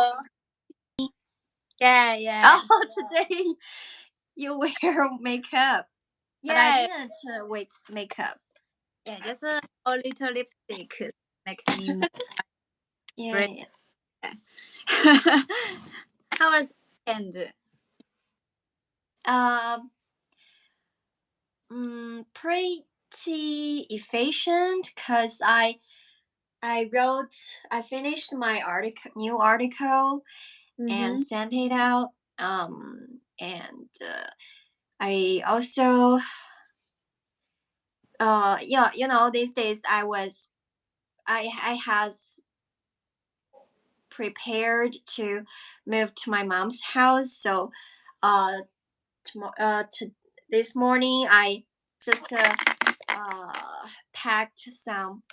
Hello. Yeah. Oh, today you wear makeup, but I Yeah, didn't wear makeup. yeah, just a little lipstick make me more Yeah, red. yeah. How was weekend? Um, Pretty efficient because I finished my new article and Mm-hmm. sent it out. And I also yeah, these days I has prepared to move to my mom's house. So, uh, this morning I just packed some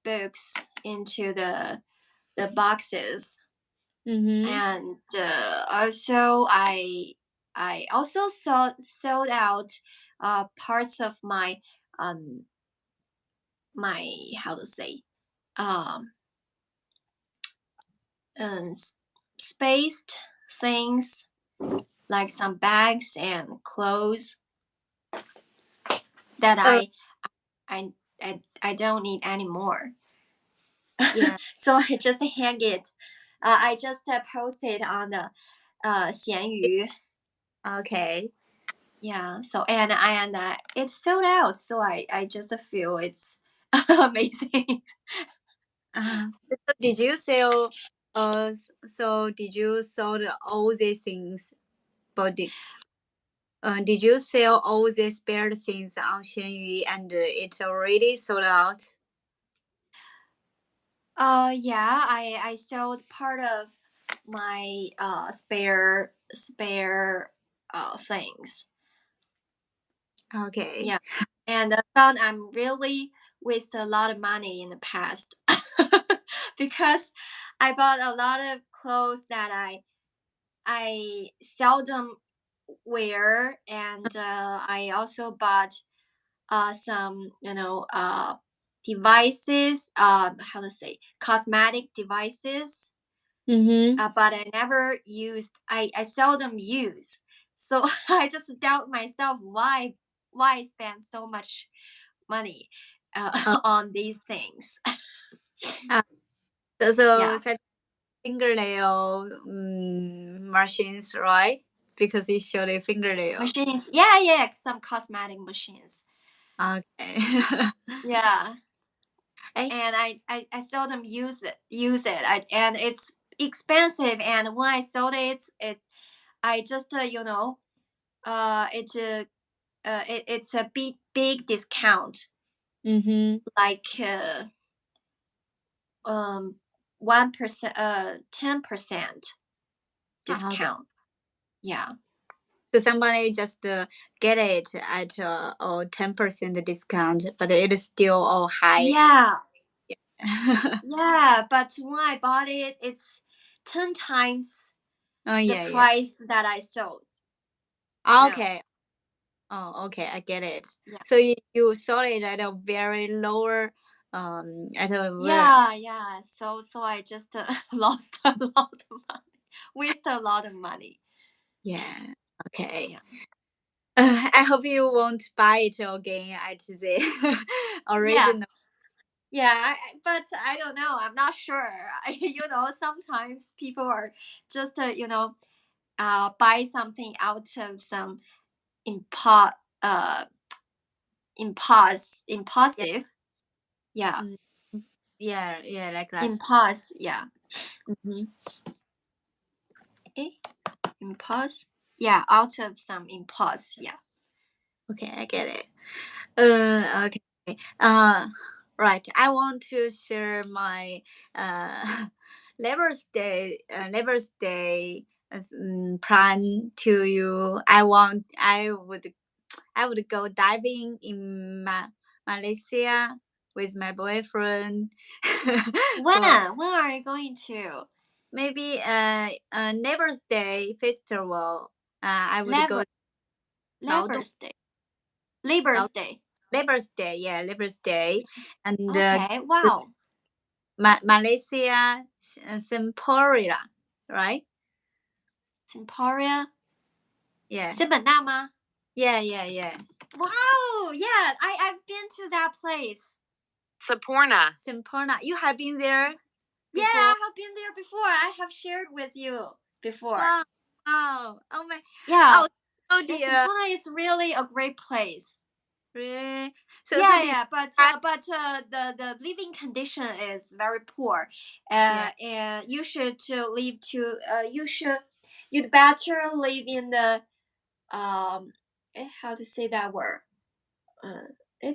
books into the boxes, Mm-hmm. and also I also sold out parts of um my how to say um um spaced things like some bags and clothes that Uh, I I don't need anymore. yeah. So I just hang it. I just posted on the 闲鱼. Okay. Yeah. So and it's sold out. So I just feel it's amazing. So did you sell? So did you sold all these things? But did you sell all these spare things on Xianyu and it already sold out? Yeah. I sold part of my spare things. Okay. Yeah. And I found I'm really wasted a lot of money in the past because I bought a lot of clothes that I seldom wear, and I also bought some devices, how to say, cosmetic devices, Mm-hmm. but I seldom use. So I just doubt myself why I spend so much money on these things. So Yeah, such fingernail machines, right? Because it showed a fingernail. machines. Yeah, some cosmetic machines. Okay. Yeah, Eh, and I seldom use it. And it's expensive. And when I sold it I just it's a big discount, mm-hmm. like 1%, 10% Okay. discount. Yeah. So somebody just get it at 10% discount, but it is still all high. Yeah. Oh Yeah, but when I bought it, it's 10 times the yeah. price that I sold. No. Okay. Oh, okay. I get it. Yeah. So you sold it at a very lower at a very Yeah. So I just lost a lot of money. Waste a lot of money. yeah. Okay. Yeah. I hope you won't buy it again at the Yeah. original. Yeah, but I don't know. I'm not sure. Sometimes people are just buy something out of some impo uh Yeah. impulsive. Yeah, Mm, yeah, like that. impulse. Yeah, Hmm. eh, impulse. Yeah, out of some impulse. Yeah. Okay, I get it. Okay. Uh, right. I want to share my uh Labor Day plan to you. I would go diving in Malaysia with my boyfriend for When are you going to maybe Neighbors Day festival. I would go Labor劳动 Labor's Day? Labor's Day. Labor's Day, yeah, Labor's Day, and Okay. Wow. Malaysia Semporia. right? Semporia. Yeah. 仙本那吗？ Yeah, yeah, yeah. Wow, yeah, I've been to that place. Saporna. Semporna. You have been there Yeah, before? I have been there before. I have shared with you before. Wow. Wow. Oh my. Yeah. Oh And dear. Semporna is really a great place. Really? Yeah, but the living condition is very poor. Yeah. And you should you'd better live in the how to say that word?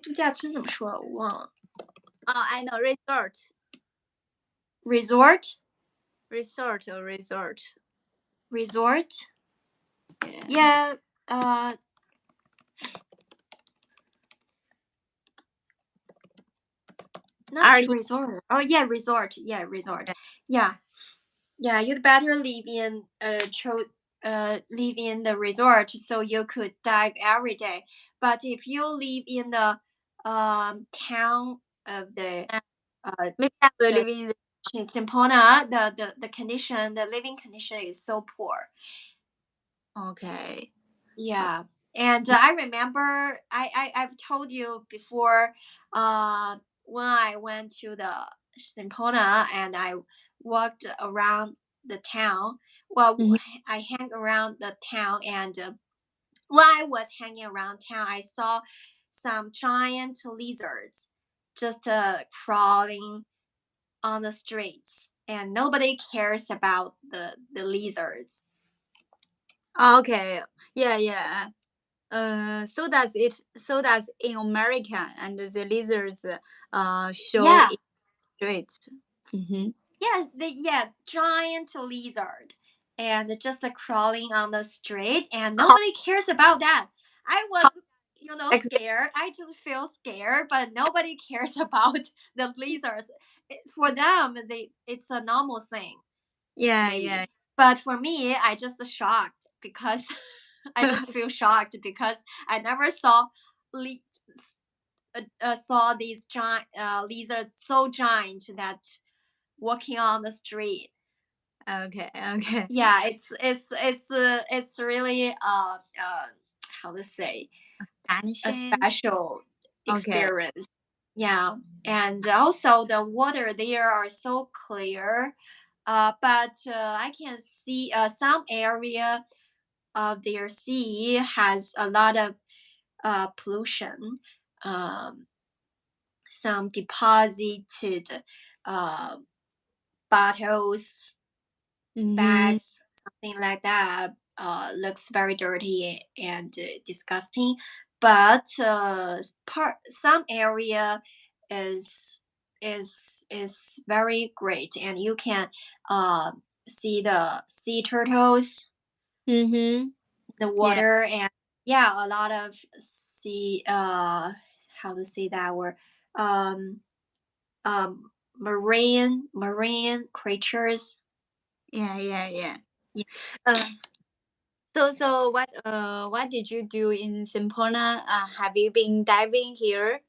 度假村怎么说？我忘了。Oh, I know. Resort. Resort. Resort or resort. Resort. Yeah. Yeah. Not resort. Oh yeah, resort. Yeah, resort. Yeah. Yeah, you'd better live in live in the resort so you could dive every day. But if you live in the town of the Maybe I will live in Simpona, the condition, the living condition is so poor. Okay. Yeah. And I remember I've told you before when I went to the Simpona and I walked around the town. Well, I hang around the town, and when I was hanging around town, I saw some giant lizards just crawling on the streets, and nobody cares about the lizards. Okay. Yeah, yeah. So does it. So does in America, and the lizards show Yeah. in street. Yes, giant lizard, and just crawling on the street, and nobody cares about that. I was, scared. I just feel scared, but nobody cares about the lizards. For them, it's a normal thing. Yeah, maybe. yeah. But for me, I just shocked because I just feel shocked because I never saw saw these giant lizards so giant that walking on the street. Okay, okay. Yeah, it's really how to say, a special experience. Okay. Yeah, and also the water there are so clear. But I can see some area of their sea has a lot of pollution. Some deposited bottles, bags, something like that looks very dirty and disgusting. But some area is very great, and you can see the sea turtles, the water, and a lot of sea how to say that word, marine creatures. Yeah. Yeah. So what did you do in Simpona? Have you been diving here?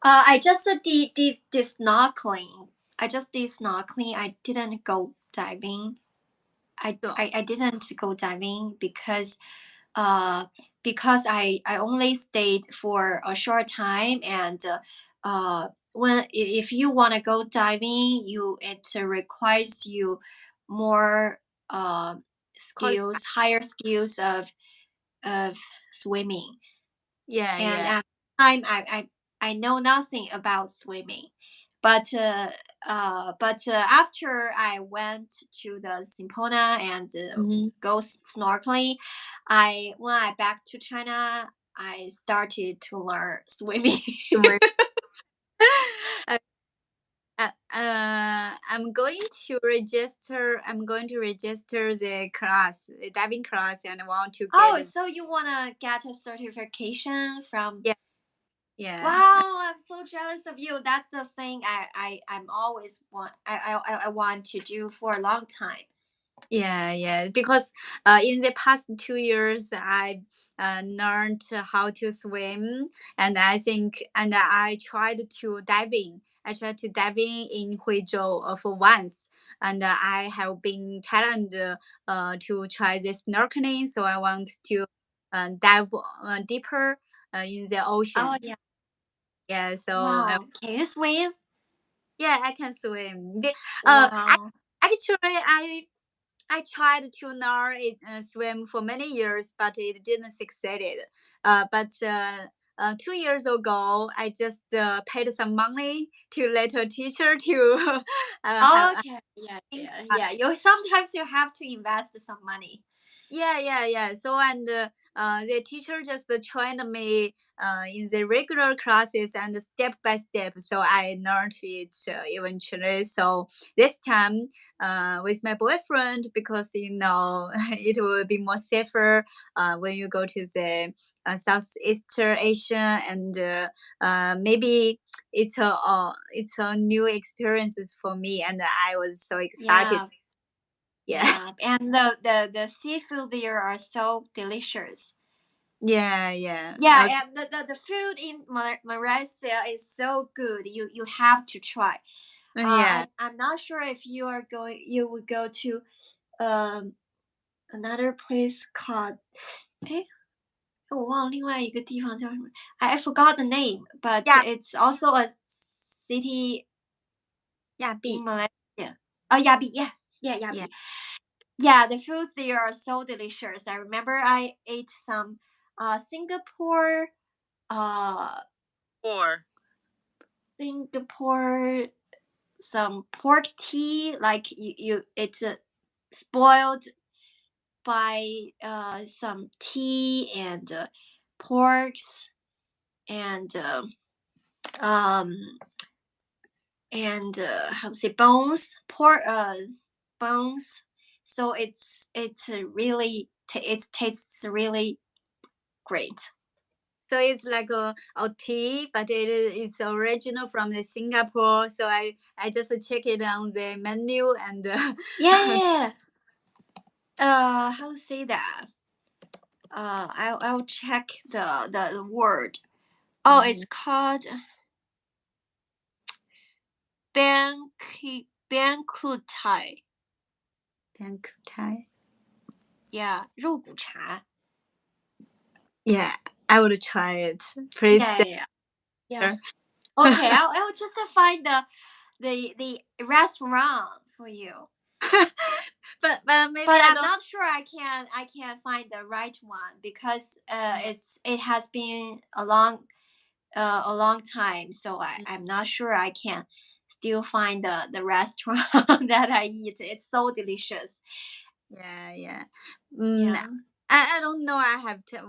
I just did snorkeling. I just did snorkeling. I didn't go diving. I didn't go diving because I only stayed for a short time, and when if you want to go diving, it requires you more skills, higher skills of swimming. Yeah, And yeah. at the time, I know nothing about swimming, but after I went to the Simpona and go snorkeling, when I back to China, I started to learn swimming. I'm going to register. I'm going to register the class, the diving class, and I want to get. Oh, so you wanna get a certification from? Yeah. Yeah. Wow, I'm so jealous of you. That's the thing I'm always I want to do for a long time. Yeah. Because in the past 2 years, I learned how to swim, and I tried to diving, I tried to dive in Huizhou for once, and I have been Thailand to try this snorkeling. So I want to dive deeper in the Oh ocean. yeah. Yeah, so Wow. Can you swim? yeah, I can swim. Wow. Actually, I tried to learn swim for many years, but it didn't succeed. But 2 years ago, I just paid some money to let a teacher to have. Okay. Yeah, yeah, yeah. You sometimes you have to invest some money. Yeah. So the teacher just trained me in the regular classes and step by step. So I learned it eventually. So this time with my boyfriend, because it will be more safer when you go to the Southeast Asia, and maybe it's a new experiences for me, and I was so excited. Yeah, Yeah. yeah. And the seafood there are so delicious. Yeah. Yeah, Okay. and the food in Malaysia is so good. You have to try. Yeah. I'm not sure if you would go to um another place called 诶我忘了另外一个地方叫什么 I forgot the name, but Yeah. it's also a city Yeah. in B. Malaysia. Oh, Yabi, yeah, Yeah. Yabi. Yeah, the foods there are so delicious. I remember I ate some Singapore uh Or. Singapore some pork tea, like it's spoiled by some tea and porks and um how to say bones, pork bones. So it's really it tastes really great. So it's like a tea, but it's original from the Singapore. So I just check it on the menu and Yeah. How to say that? I'll check the word. Oh, it's Mhm. called bankutai. Bank Thai. Yeah, 肉骨茶. Yeah, I would try it. Please Yeah. share. Okay, I'll just find the restaurant for you. But maybe But I I'm don't. not sure I can find the right one because Yeah. it has been a long time, so I'm not sure I can still find the restaurant that I eat. It's so delicious. Yeah. Mm, Yeah. I don't know.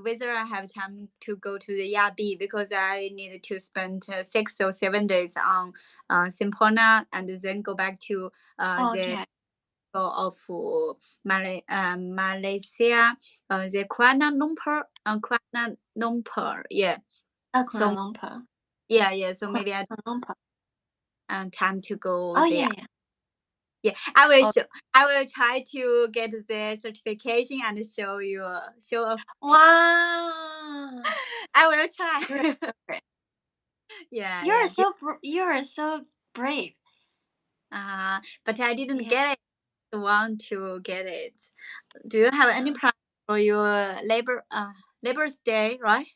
Whether I have time to go to the Yabi, because I need to spend 6 or 7 days on Simpona, and then go back to the Okay. of Malaysia, the Kuala Lumpur. Kuala Lumpur. Yeah. Kuala So Lumpur. yeah. So maybe I Kuala Lumpur. time to go Oh there. yeah. Yeah, I will Oh, show. I will try to get the certification and show off. wow. I will You're try. so great. Yeah. You are so brave. But I didn't Yeah. get it. I want to get it. Do you have any Yeah. plan for your Labor's Day, right?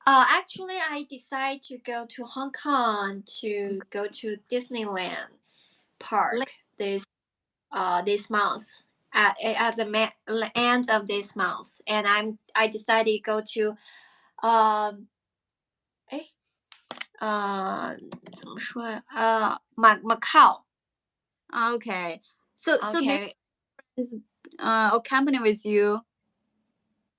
Actually, I decided to go to Hong Kong to go to Disneyland Le- Park this month at the end of this month, and I decided to go to um 哎怎么说呀Macau. Okay. So do Okay. you accompany with you?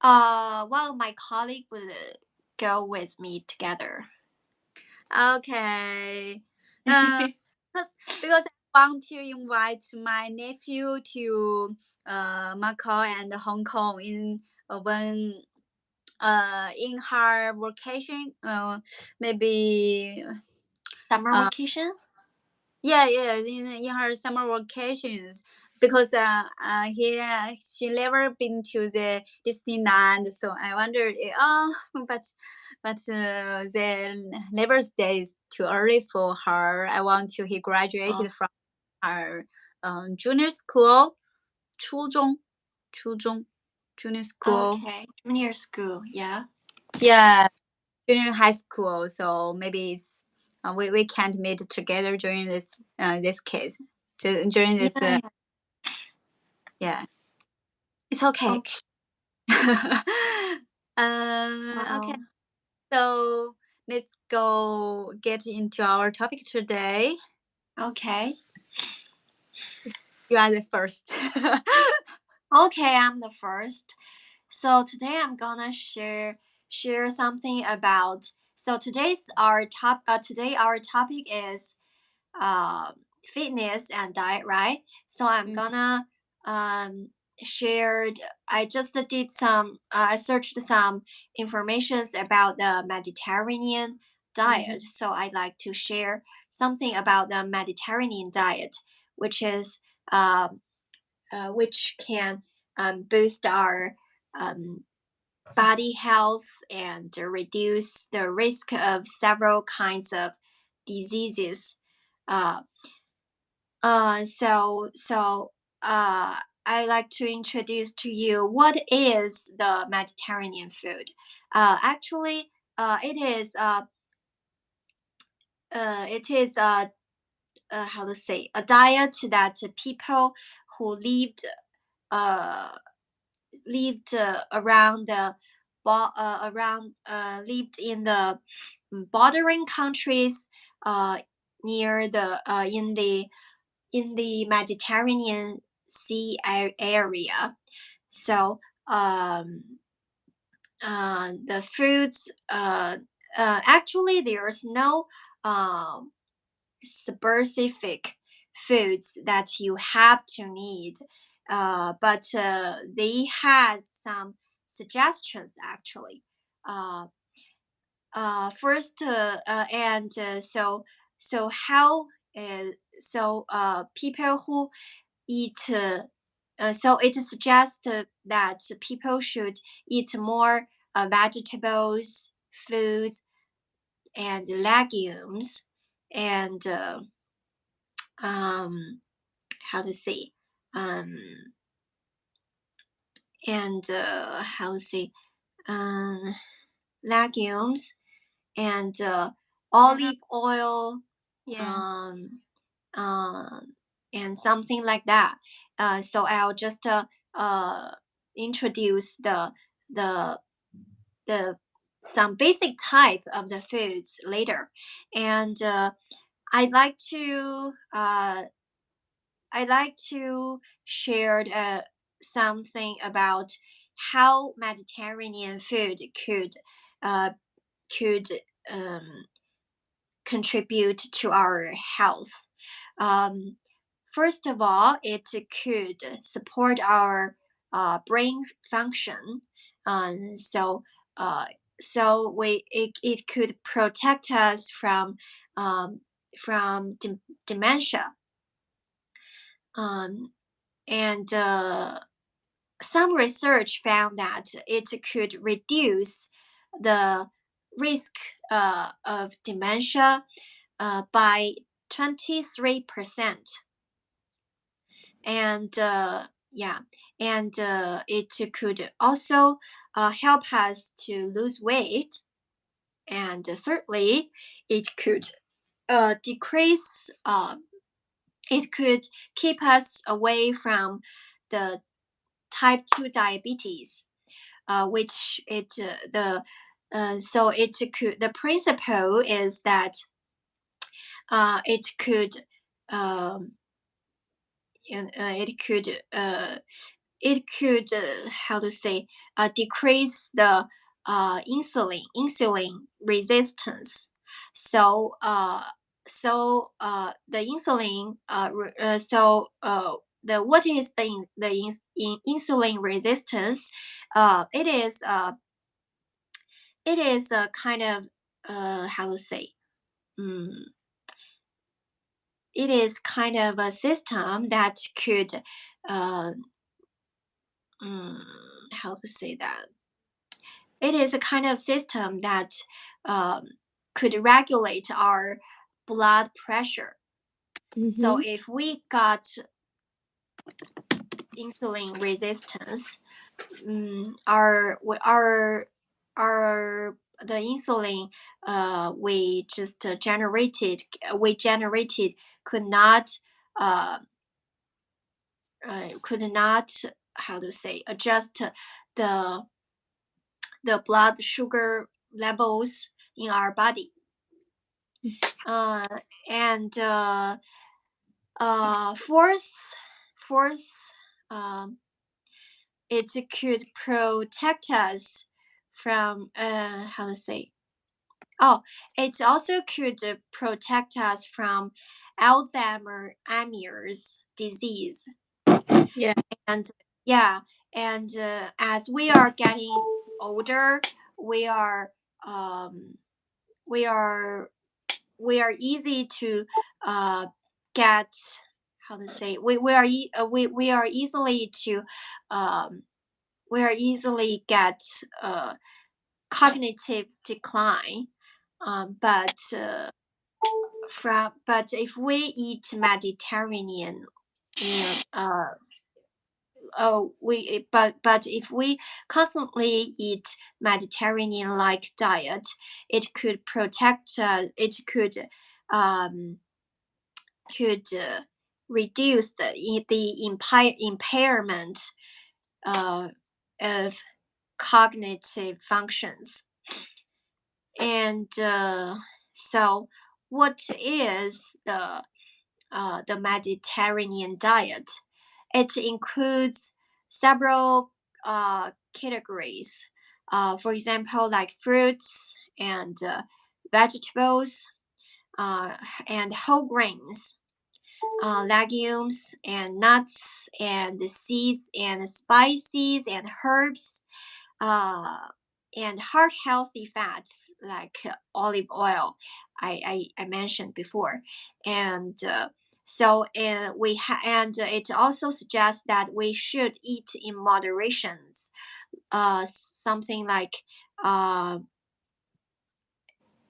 Well, my colleague would go with me together. Okay. Uh, because I want to invite my nephew to Macau and Hong Kong when in her vacation. Maybe Summer uh vacation. yeah in her summer vacations. because she never been to the Disneyland, so I wonder. But the Labor Day is too early for her. I want to. He graduated from our junior school, 初中 junior school. Okay, junior school. Yeah. Yeah, junior high school. So maybe it's we can't meet together during this case. During this yeah, it's okay. Okay. So let's go get into our topic today. Okay. You are the first. Okay, I'm the first. So today I'm gonna share something about. So today our topic is fitness and diet, right? So I'm gonna shared. I just did some. I searched some informations about the Mediterranean diet. So I'd like to share something about the Mediterranean diet, which is which can boost our body health and reduce the risk of several kinds of diseases. Uh, I like to introduce to you what is the Mediterranean food. Actually, it is how to say, a diet that people who uh, lived around the lived in the bordering countries near the in the Mediterranean Sea area. So the foods actually there's no specific foods that you have to need, but they has some suggestions actually. First, and so how people who eat. So it suggests that people should eat more vegetables, foods, and legumes, and how to say, um, and how to say, legumes and olive oil, and something like that. So I'll just introduce the the some basic type of the foods later, and I'd like to share something about how Mediterranean food uh, could contribute to our health. First of all, it could support our brain function. So it could protect us from dementia. And some research found that it could reduce the risk of dementia by 23%. And it could also help us to lose weight. And thirdly, it could decrease. It could keep us away from the type 2 diabetes, which the principle is that it could how to say decrease the insulin resistance. So the insulin the what is the insulin resistance? It is a kind of how to say. It is kind of a system that could how to say that? It is a kind of system that could regulate our blood pressure. So Mm-hmm. if we got insulin resistance, our the insulin we generated could not uh, could not, how to say, adjust the blood sugar levels in our body. Uh, and fourth, um, it could protect us from, how to say, oh, it also could protect us from Alzheimer's disease. Yeah. And yeah, and as we are getting older, we are um, we are easy to get, how to say, we are easily to we are easily get cognitive decline. But if we eat Mediterranean, but if we constantly eat Mediterranean like diet, it could protect it could reduce the impairment of cognitive functions. And so, what is the Mediterranean diet? It includes several categories. For example, like fruits and vegetables, and whole grains, legumes and nuts and seeds and spices and herbs, uh, and heart healthy fats like olive oil, I mentioned before. And and it also suggests that we should eat in moderations, something like uh,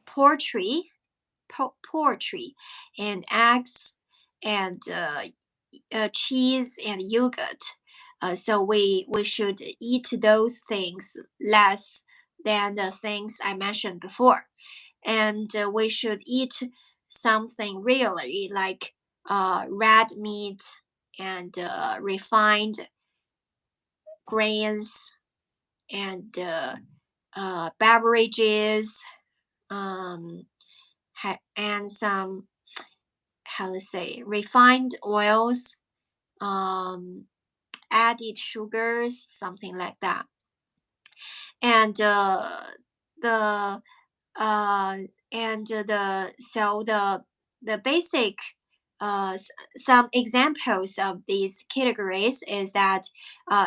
poultry, poultry and eggs and cheese and yogurt. So we should eat those things less than the things I mentioned before. And we should eat something really like red meat and refined grains and beverages, um, and some, how to say, refined oils, um, added sugars, something like that. And the uh, the basic some examples of these categories is that,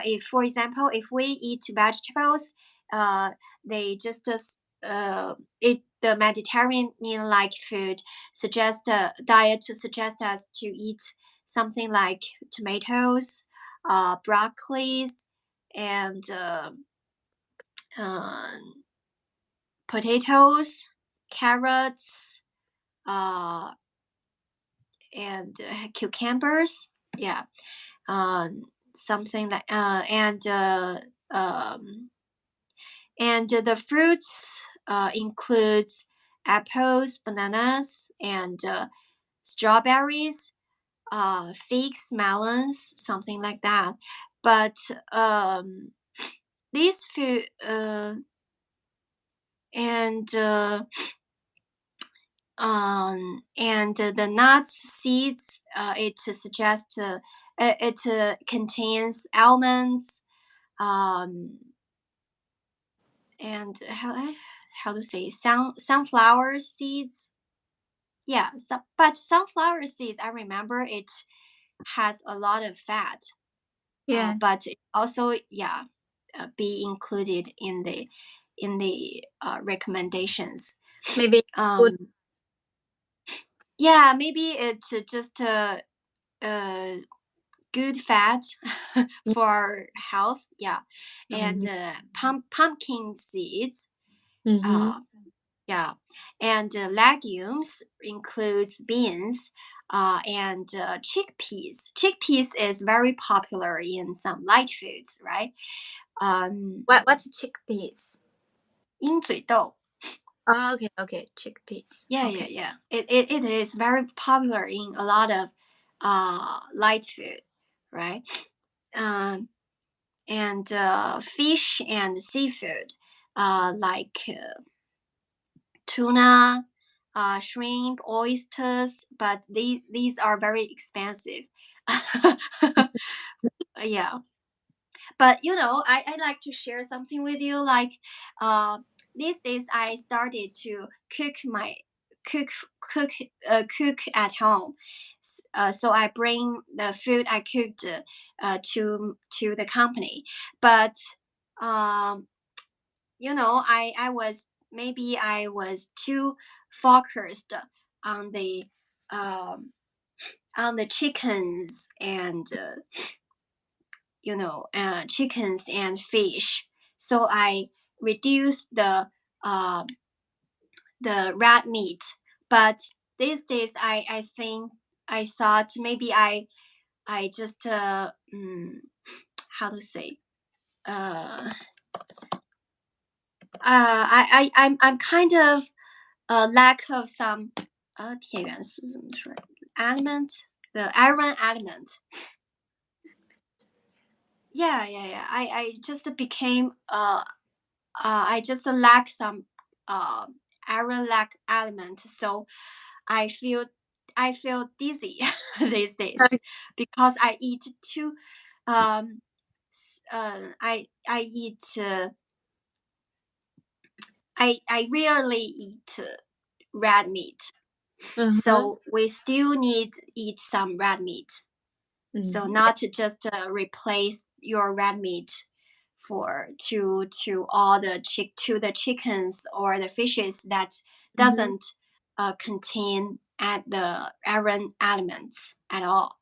if, for example, if we eat vegetables, uh, they just it the Mediterranean like food suggest diet suggests us to eat something like tomatoes, broccolis, and uh, potatoes, carrots, uh, and cucumbers. Yeah, something like and the fruits includes apples, bananas, and strawberries, figs, melons, something like that. But these food and the nuts, seeds, it suggests it contains almonds, um, and how to say, sunflower seeds. Yeah, but sunflower seeds, I remember it has a lot of fat. Yeah. But it also, yeah, be included in the recommendations. Maybe good. Um, yeah, maybe it just good fat for health. Yeah, and pumpkin seeds. Yeah, and legumes includes beans. And chickpeas. Chickpeas is very popular in some light foods, right? What's chickpeas? 鹰嘴豆. Oh, okay, chickpeas. Yeah, Okay. yeah. It is very popular in a lot of light food, right? And fish and seafood, like tuna, shrimp, oysters, but these are very expensive. Yeah. But I like to share something with you. Like these days, I started to cook cook at home. So I bring the food I cooked to the company. But I was too focused on the um, on the chickens and chickens and fish. So I reduced uh, the red meat. But these days, I think I thought maybe I just how to say I'm kind of lack of some 铁元素怎么说 element, the iron element. Yeah. I just became I just lack some uh iron lack element, so I feel I feel dizzy these days because I eat too I eat I rarely eat red meat. So we still need eat some red meat. So not to just replace your red meat for to all the chickens or the fishes that doesn't contain at the iron elements at all.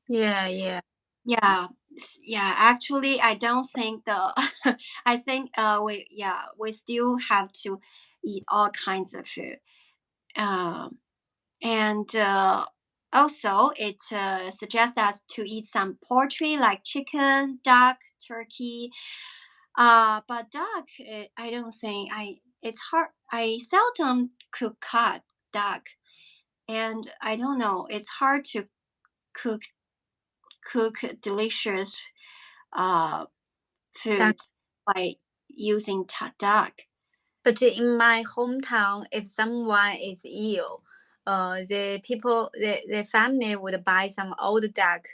Yeah. Yeah. Actually, I don't think the I think we still have to eat all kinds of food. And also, it suggests us to eat some poultry like chicken, duck, turkey. But duck, I don't think it's hard. I seldom cook cut duck, and I don't know. It's hard to cook delicious food Duck. by using duck. But in my hometown, if someone is ill, the family would buy some old duck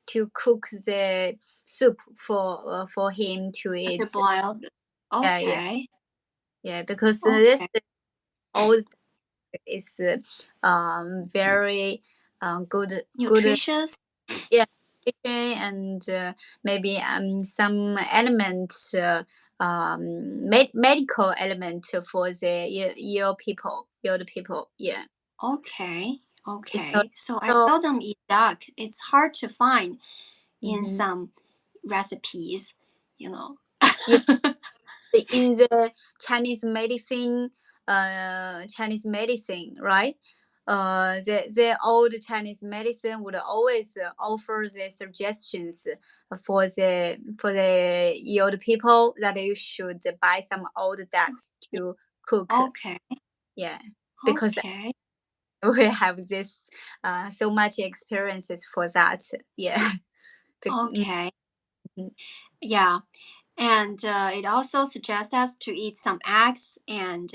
to cook the soup for him to To eat. boil. Yeah, Okay. because this Okay. old duck is very good, Nutritious. yeah, nutrition and maybe some element medical element for the old people. Yeah. Okay. So, Okay. So I so seldom eat duck. It's hard to find in mhm. some recipes, you know. Yeah, in the Chinese medicine, right? The old Chinese medicine would always offer the suggestions for the old people that you should buy some old ducks to cook. Okay. Yeah, because Okay. we have this so much experiences for that. Yeah. Okay. Mhm. Yeah. And it also suggests us to eat some eggs and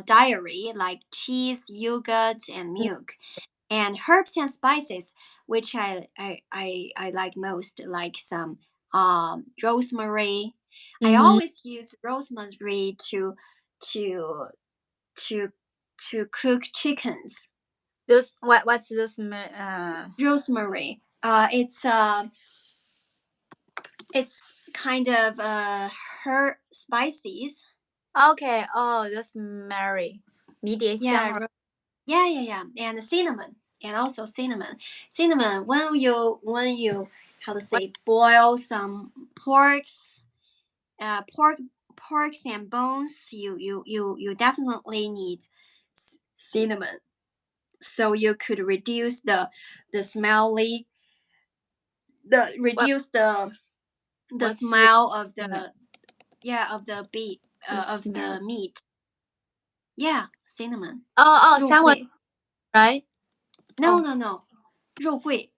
dairy like cheese, yogurt, and milk, and herbs and spices, which I like most, like some rosemary. I Mhm. always use rosemary to to to cook chickens. Those what's those Rosemary. It's kind of herb spices. Okay, oh, that's Mary. 迷迭香 Yeah, or yeah, and cinnamon. and also cinnamon. Cinnamon, when you how to say boil some porks and bones, you definitely need cinnamon, so you could reduce the smelly the What reduce the what's the smell of cinnamon? the beef The of smell. the meat. Yeah, cinnamon. Oh, sour, 肉桂 right? No, Oh, no, no. 肉桂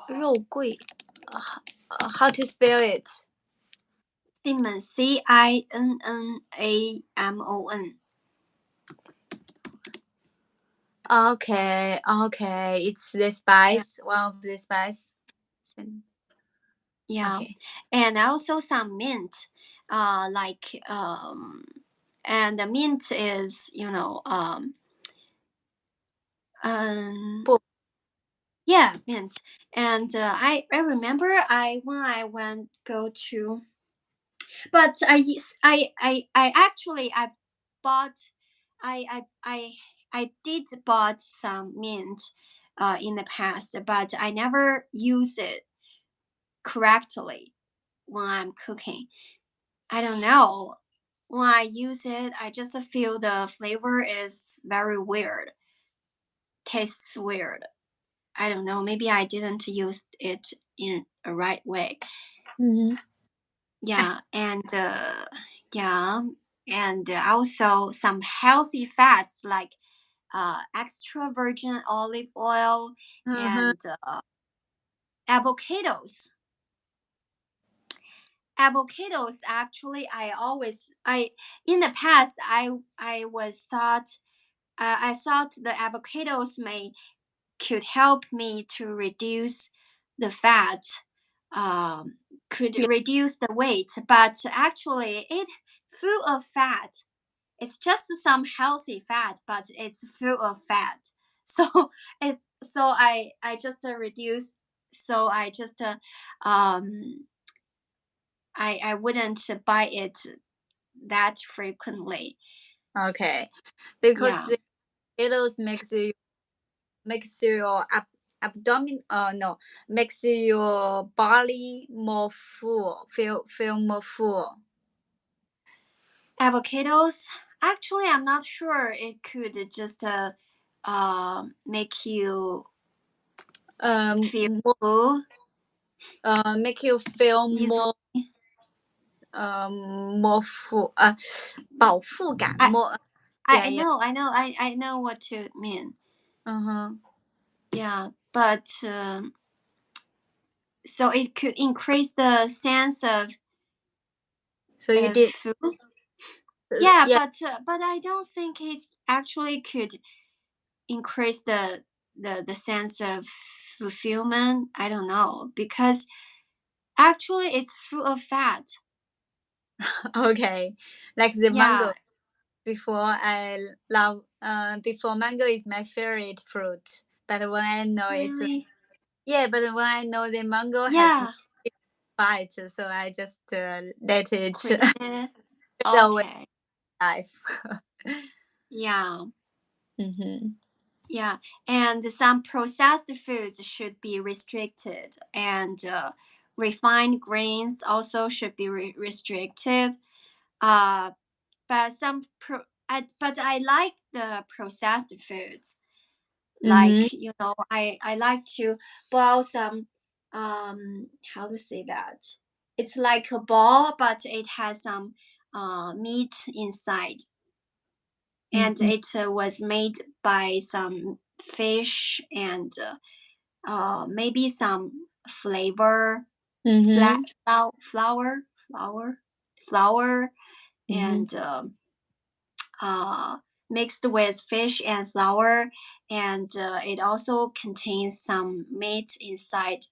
肉桂. How to spell it? cinnamon cinnamon. Okay, okay. It's the Yeah, spice, one of the spice. yeah. Okay. And also some mint. Like and the mint is um Put yeah, mint. And I remember I when I went go to, but I actually I've bought I I I I did bought some mint in the past, but I never use it correctly when I'm cooking. I don't know. When I use it, I just feel the flavor is very weird. Tastes weird. I don't know. Maybe I didn't use it in a right way. Mhm. Yeah, and yeah, and also some healthy fats like extra virgin olive oil Uh-huh. and avocados. Avocados actually, I in the past I was thought I thought the avocados may could help me to reduce the fat, um, could Yeah. reduce the weight, but actually it full of fat. It's just some healthy fat, but it's full of fat. So I just reduce. So I just I wouldn't buy it that frequently. Okay. Because Yeah. the potatoes makes your abdomen no, makes your body more full, feel more full. Avocados. Actually, I'm not sure. It could just make you feel More, full make you feel easily. more more full 饱腹感 I more yeah I yeah know, I know what you mean. uh-huh. Yeah, but so it could increase the sense So you of did food. Yeah, yeah. but I don't think it actually could increase the sense of fulfillment. I don't know, because actually it's full of fat. Okay, like the Yeah, mango. Before I love before mango is my favorite fruit, but when I know it's really. yeah, but when I know the mango has no Yeah, bite, so I just let it quit it. fade away Okay. life. Yeah. Mm-hmm. Yeah, and some processed foods should be restricted, and refined grains also should be restricted. Uh, but but I like the processed foods. Mm-hmm. Like I like to boil some how to say that? It's like a ball, but it has some meat inside, and Mm-hmm. it was made by some fish and maybe some flavor, flat Mm-hmm. flour, Mm-hmm. and uh, mixed with fish and flour, and it also contains some meat inside.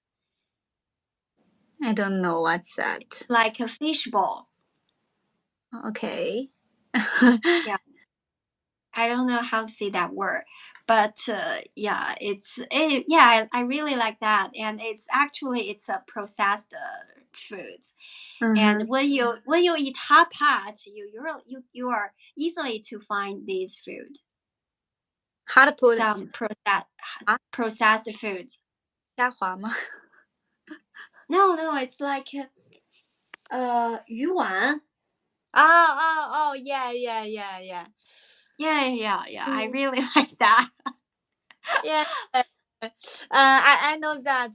I don't know what's It's that. like a fish ball. Okay. Yeah, I don't know how to say that word, but yeah, I really like that, and it's a processed food. And Mm-hmm. when you eat hot pot, you are easily to find these food. Hard put some processed foods. 虾滑吗？ No, it's like 鱼丸. Oh, yeah. Yeah. I really like that. Yeah. I know that.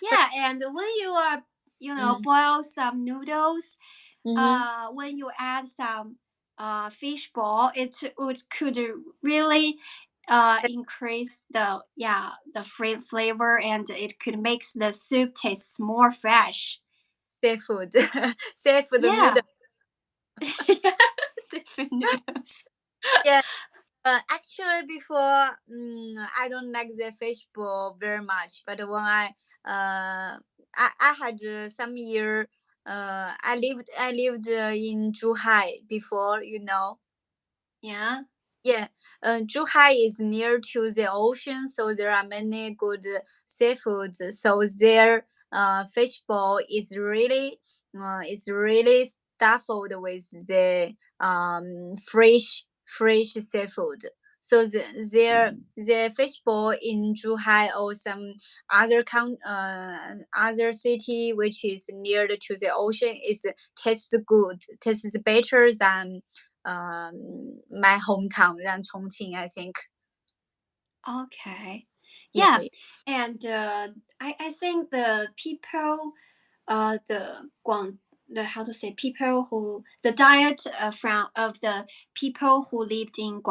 Yeah, and when you are, boil some noodles, when you add some fish ball, it could really increase the flavor, and it could make the soup taste more fresh. Seafood. Seafood Yeah. noodle. Seafood noodles. Yeah. Actually, before, I don't like the fishbowl very much. But when I had some year, I lived in Zhuhai before, Yeah. Yeah, Zhuhai is near to the ocean, so there are many good seafoods. So their fishbowl is really stuffed with the fresh seafood. So the fishbowl in Zhuhai or some other city which is near to the ocean is tastes better than my hometown than Chongqing, I think. Okay. Yeah, Yeah, and I think the people, the Guang, the how to say people who the diet from of the people who lived in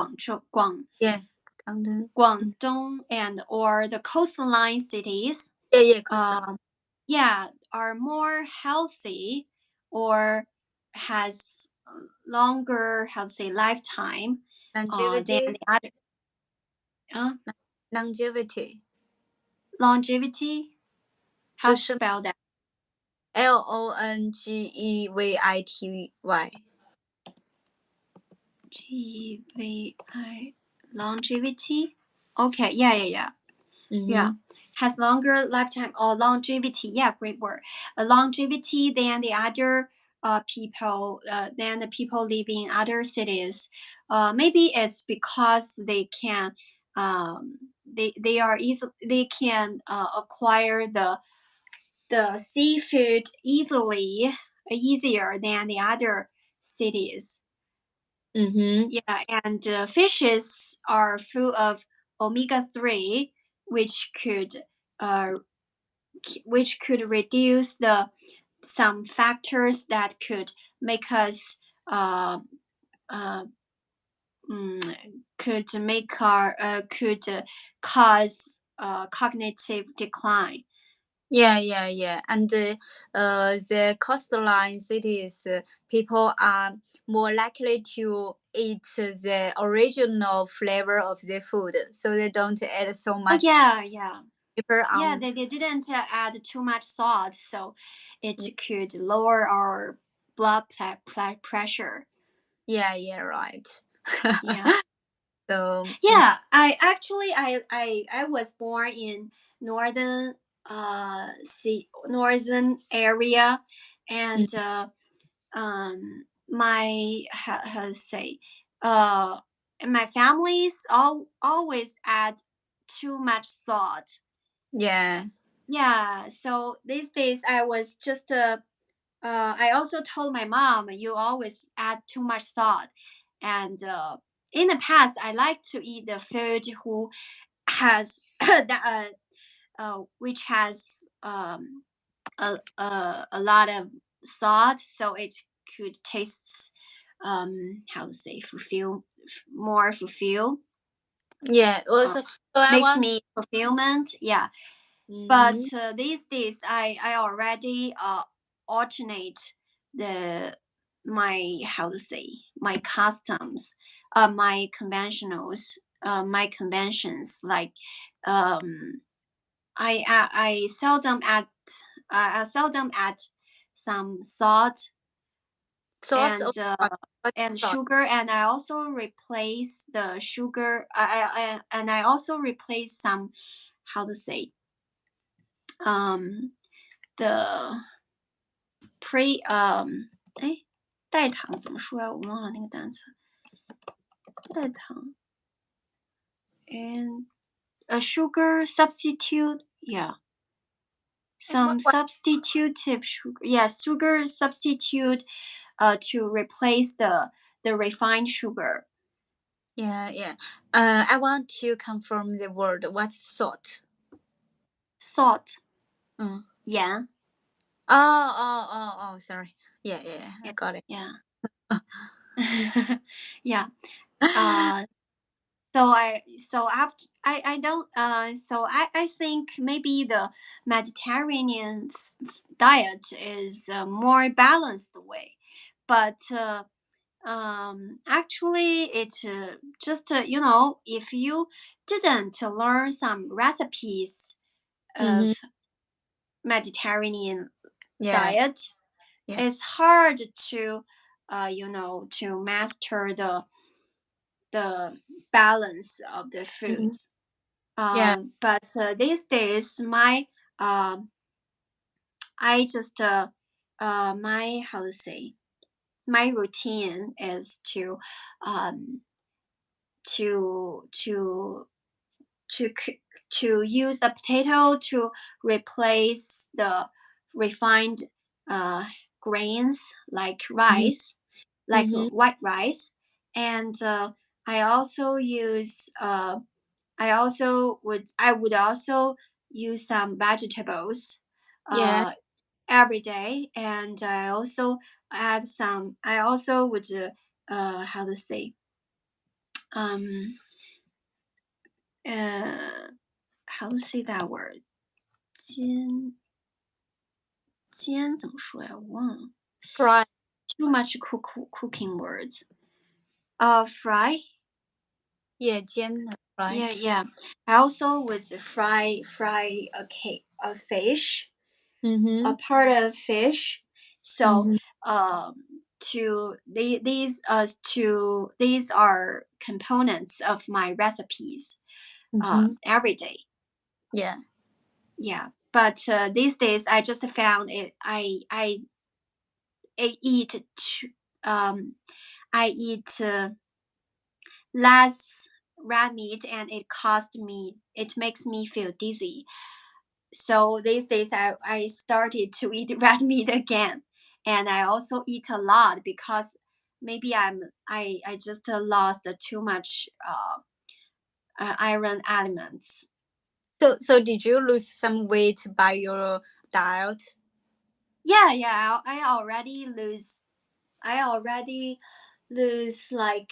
yeah, Guangdong. Guangdong and or the coastline cities, Yeah, coastal yeah, are more healthy or has longer, how to say, lifetime than longevity, the other. longevity Longevity. How 就 to 是 spell that? longevity. GVI. Longevity. Okay. Yeah. Yeah. Mm-hmm. Has longer lifetime or longevity. Yeah, great word. Longevity than the other people, than the people living in other cities. Maybe it's because they can, they are easy. They can acquire the seafood easier than the other cities. Mm-hmm. Yeah, and fishes are full of omega-3, which could uh, reduce the some factors that could make us uh, could make our could cause cognitive decline. Yeah. And the coastline cities, people are more likely to eat the original flavor of the food, so they don't add so Oh much yeah. pepper Yeah, on. they didn't add too much salt, so it could lower our blood pressure. Yeah, right. Yeah. So, Yeah, I actually I was born in northern northern area, mm, and my how to say uh my families always add too much salt. yeah, Yeah, so these days I was just I also told my mom, you always add too much salt. And in the past, I like to eat the food who has that which has a lot of salt, so it could taste how to say more fulfill. yeah. Uh, Also, so I makes want. me fulfillment. Yeah, but Mm, these days I already alternate the my how to say my customs, my conventionals, my conventions, like um I seldom add some salt sauce and or what sauce? sugar, and I also replace the sugar. And I also replace some, how to say, the pre 代糖怎么说呀？我忘了那个单词。代糖 and a sugar substitute. Yeah. What, Some substitutive sugar. Yeah, sugar substitute to replace the refined sugar. yeah. I want to confirm the word. What's salt? Salt. Mm. Yeah. Sorry. Yeah. I Yeah. got it. Yeah. Yeah. Uh so after I don't so I think maybe the Mediterranean diet is a more balanced way, but actually it's just if you didn't learn some recipes Mm-hmm. of Mediterranean Yeah. diet, Yeah. it's hard to to master the balance of the Mm-hmm. foods. Yeah. But these days, my I just my how to say my routine is um to to to to use a potato to replace the refined uh grains like Mm-hmm. rice, like Mm-hmm. white rice, and I also use I would also use some vegetables Yeah. uh every day, and I also would how to say um uh how to say that word 煎怎么说呀？我忘了。Fry. Too much cooking words. Fry. Yeah. 煎 fry. Yeah. I also would fry a fish, a Mm-hmm. part of fish. So Mm-hmm. these are components of my recipes Mm-hmm. every day. Yeah. Yeah. But these days I just found it I eat um I eat less red meat, and it makes me feel dizzy. So these days I started to eat red meat again, and I also eat a lot because maybe I just lost too much iron elements. So did you lose some weight by your diet? Yeah, I already lose like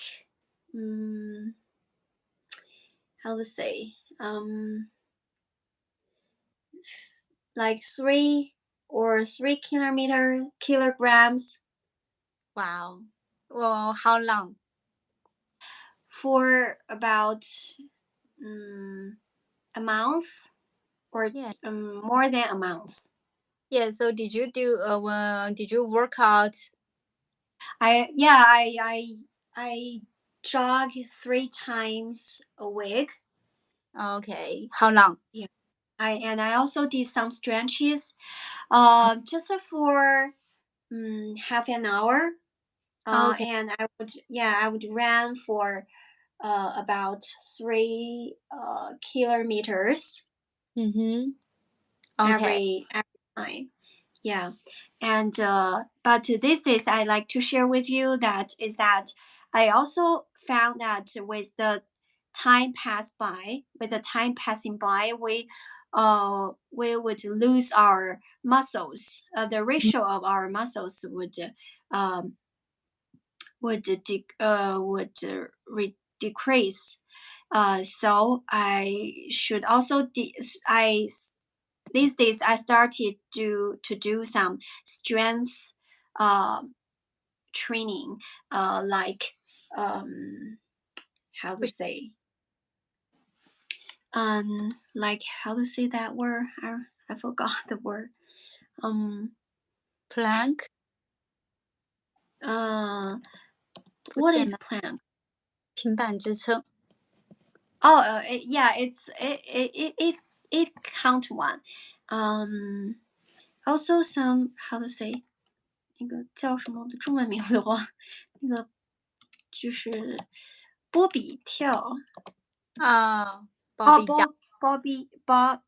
how to say like 3 kilograms Wow. Well, how long? for about a month, or Yeah. more than a month. Yeah. So did you work out? I jog 3 times a week. Okay. How long? Yeah. I also did some stretches, just for half an hour. Okay. And I would run for about 3 kilometers Mm-hmm. Okay. every time. Yeah, and but these days I like to share with you that I also found that with the time passing by, we would lose our muscles. The ratio of our muscles um decrease. So I should also I these days I started to do some strength uh, training, like how to Push say like how to say that word. I forgot the word. Um plank. uh 不 what 见 is 了， plank? 平板支撑。Yeah, it count one. Um also some how to say 那个叫什么？我的中文名我都忘了。那个就是波比跳， Oh, Oh, Bobby Jump.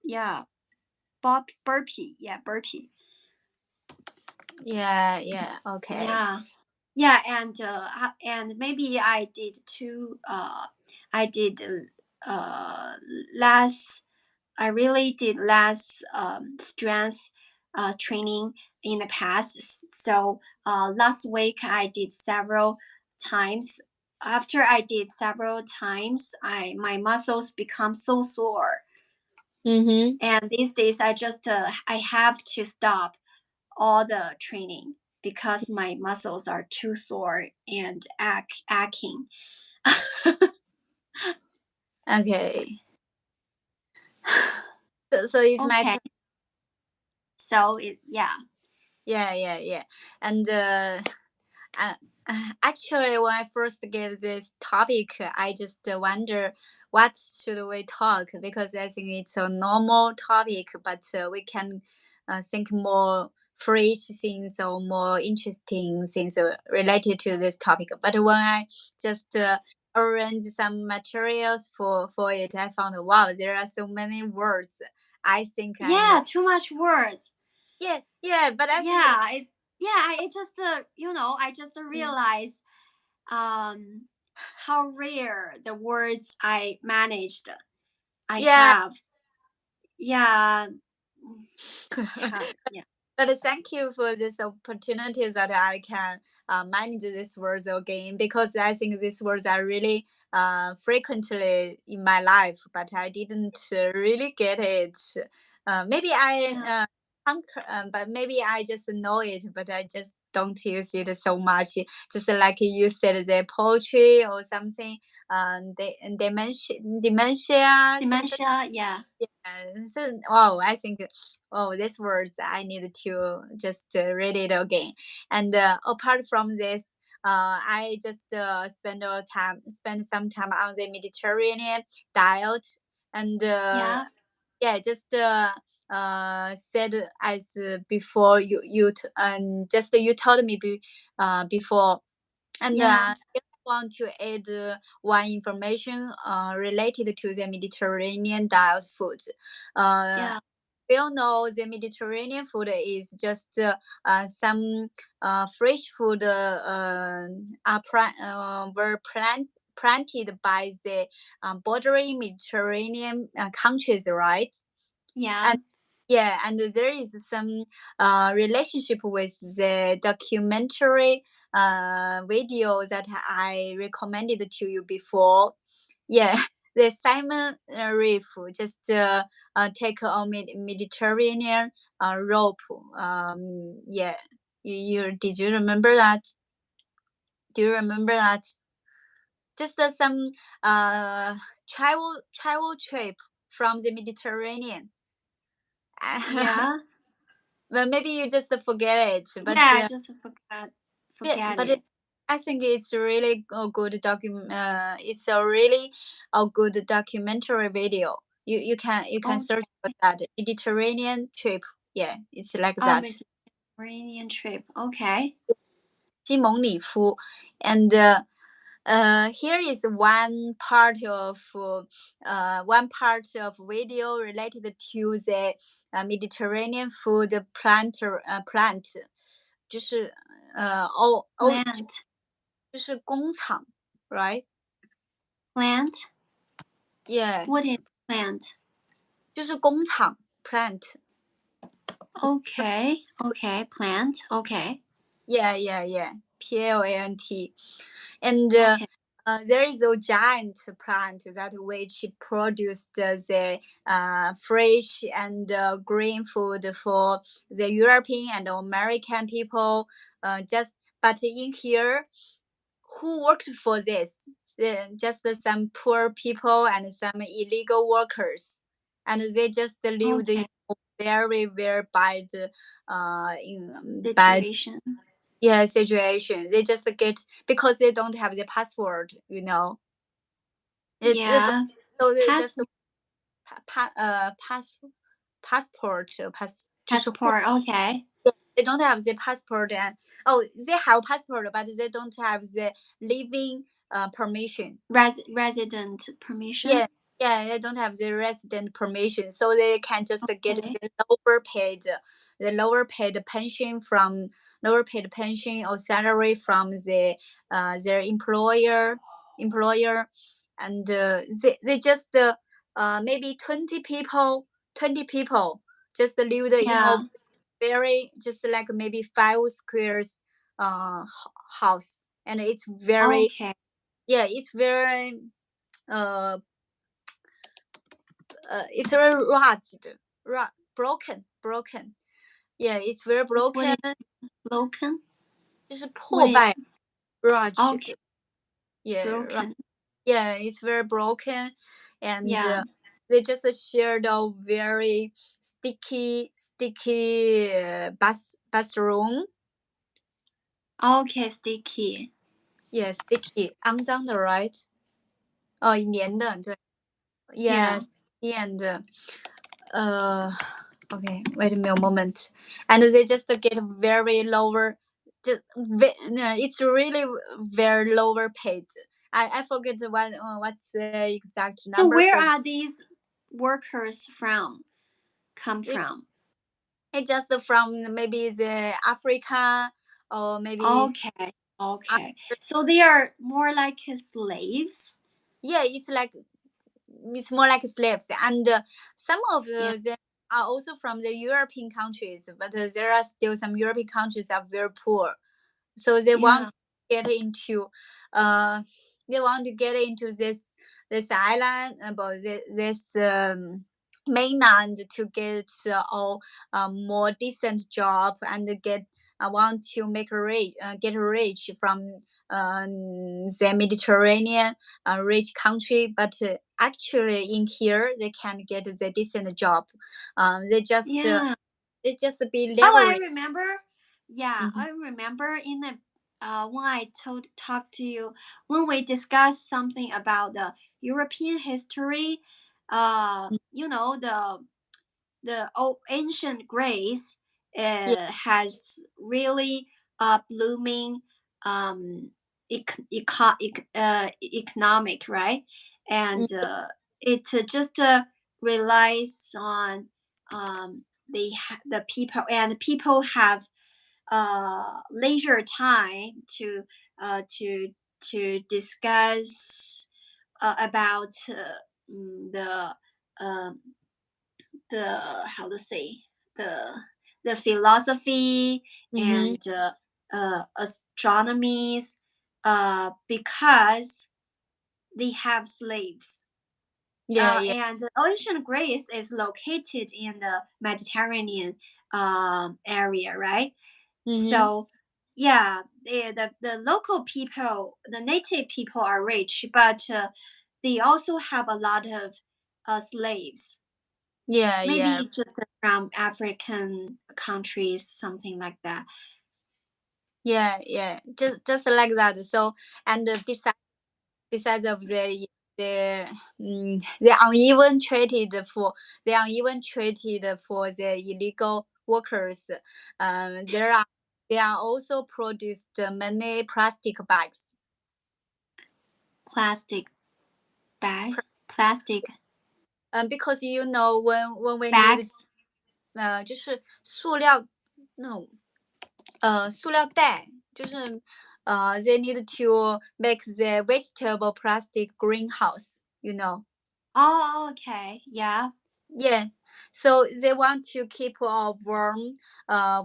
Yeah, Bob Burpee. Yeah, Burpee. Yeah. Okay. Yeah, and maybe I did too. I did less. I really did less strength training in the past. So last week I did several times. After I did several times, my muscles become so sore. Mm-hmm. And these days I have to stop all the training because my muscles are too sore and aching. Okay. So it's my Okay. turn. So Yeah. And uh, actually, when I first get this topic, I just wonder what should we talk, because I think it's a normal topic, but we can think more fresh things or more interesting things related to this topic. But when I just arrange some materials for it, I found, wow, there are so many words. I think I know. too much words. Yeah, but I think I just I just realized how rare the words I managed I yeah. have. Yeah. Yeah. But thank you for this opportunity that I can manage these words again, because I think these words are really frequently in my life, but I didn't really get it. Maybe I but maybe I just know it, but I just don't use it so much. Just like you said, the poetry or something, dementia. Dementia, yeah. Yeah, so wow, I think, oh, these words I need to just read it again. And apart from this, I just spend some time on the Mediterranean diet, and Yeah. yeah, just said as before, just you told me before, and Yeah. I want to add one information related to the Mediterranean diet food. Uh, Yeah. we all know the Mediterranean food is just some fresh food were planted by the bordering Mediterranean countries, right? Yeah. And yeah, and there is some relationship with the documentary video that I recommended to you before. Yeah, the Simon Reef just take a Mediterranean rope. Yeah, did you remember that? Do you remember that? Just some uh travel trip from the Mediterranean. Yeah. Well, maybe you just forget it, but Yeah, I just yeah, forget but it. I think it's really a good It's a really a good documentary video. You can Oh, search for that Mediterranean trip. Yeah, it's like that. Mediterranean trip. Okay. 西蒙里夫, and here is one part of video related to the Mediterranean food plant, 就是Plant. 就是工厂 right? Plant. Yeah, What is plant? 就是工厂 plant. Okay. Okay. Plant. Okay. Yeah. Plant. And Okay. there is a giant plant that which produced the fresh and green food for the European and American people. But in here, who worked for this? Just some poor people and some illegal workers, and they just lived in Okay. very very bad bad, Situation. yeah, situation. They just get, because they don't have the password. Yeah. So they Pass just pass passport pass 就是户 passport. Okay. they don't have the passport, and oh, they have passport, but they don't have the living permission. Resident permission. Yeah, Yeah, they don't have the resident permission, so they can just get Okay. the lower paid pension from lower paid pension or salary from their employer, and they just maybe 20 people just live in a Yeah. very just like maybe 5 squares house, and it's very, Okay. yeah, it's very uh it's very rugged, broken. Yeah, it's very What broken. is broken? 就是 What 破 is 败 rugged. okay? Yeah, Broken. yeah, it's very broken, and Yeah. they just shared a very sticky bathroom. Okay, sticky. Yeah, sticky 肮脏的 right? 哦，黏的，对。Yeah. Yes, and uh okay, wait a moment, and they just get very lower, no, it's really very lower paid. I forget what's the exact So number where for are these workers from? Come it, from? it just from maybe the Africa or maybe Okay. Okay. other, So they are more like slaves? yeah, it's more like slaves, and some of Yeah. them are also from the European countries, but there are still some European countries that are very poor, so they want Yeah. to get into uh this island about this mainland to get all more decent job and get I want to make get rich from the Mediterranean rich country, but actually in here they can't get the decent job. Yeah. They just be Oh, I laboring. remember. Yeah, Mhm. I remember in the when I talked to you when we discussed something about the European history. You know the old ancient Greece Yeah. has really blooming um economic, right, Mm, and it just relies on the people, and people have leisure time to discuss about the um, the how to say the the philosophy mhm. and astronomies because they have slaves. Yeah, yeah. And ancient Greece is located in the Mediterranean area, right? Mhm. So, yeah, the local people, the native people are rich, but they also have a lot of slaves. Yeah, yeah. Maybe just from African countries, something like that. Yeah, yeah. Just like that. So, and besides of the the uneven treated for the illegal workers, there are they are also produced many plastic bags. Plastic bag, plastic Because you know when we need bags. 就是塑料那种塑料袋，就是they need to make the vegetable plastic greenhouse, you know. Oh, okay. Yeah. Yeah, so they want to keep a warm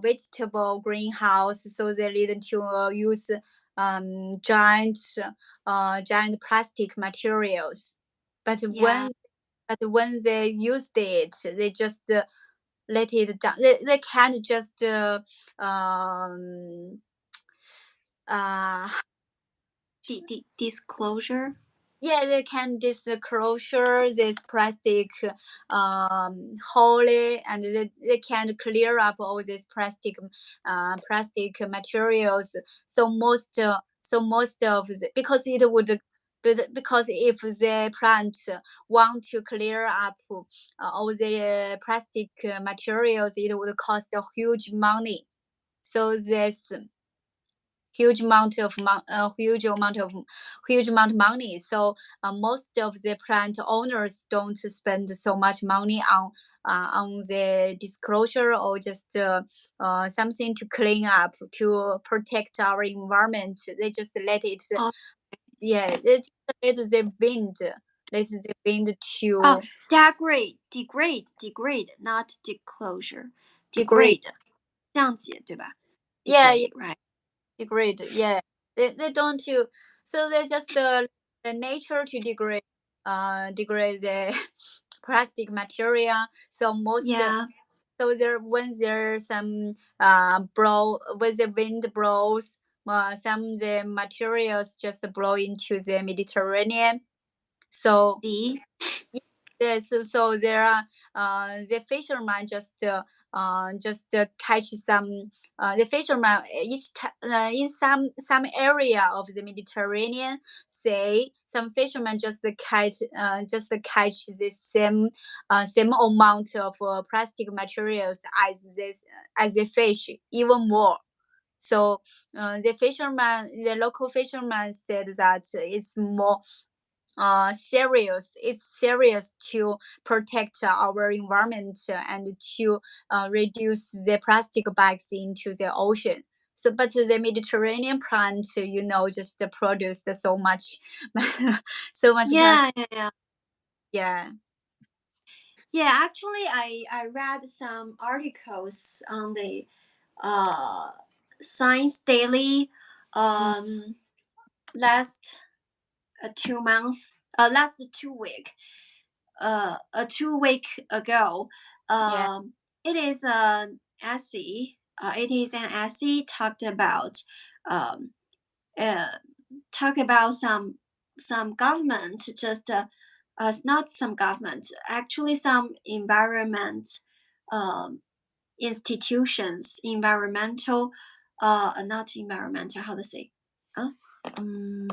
vegetable greenhouse, so they need to use giant giant plastic materials. But Yeah. when they used it, they just let it down. They can't just uh Disclosure. yeah, they can disclosure this plastic wholly, and they can clear up all these plastic materials. So most of because it would, but because if the plant want to clear up all the plastic materials, it would cost a huge money. So this huge amount of huge amount of money. So most of the plant owners don't spend so much money on the disclosure or just something to clean up to protect our environment. They just let it. Oh. Yeah, they just let the wind. Let the wind Oh, to degrade, not disclosure. degrade. Degrade. 这样解对吧？ Yeah, Degrade, right? degrade. Yeah, they don't you. So they just the nature to degrade the plastic material. So most Yeah. so there when there's some blow when the wind blows, some the materials just blow into the Mediterranean. So See? yes, so there are the fishermen just catch some the fishermen in some area of the Mediterranean. Say some fishermen just catch the same amount of plastic materials as the fish, even more. So the local fisherman said that it's more serious. It's serious to protect our environment and to reduce the plastic bags into the ocean. So, but the Mediterranean plant, just produced so much, so much plastic. Yeah. Yeah. Yeah, actually, I read some articles on the Science Daily Mm, last 2 months, last 2 week, 2 week ago. yeah. It is an essay. It is an essay um, uh, talk about some government just not some government, actually some environment um, institutions, environmental not environmental, how to say, uh, um,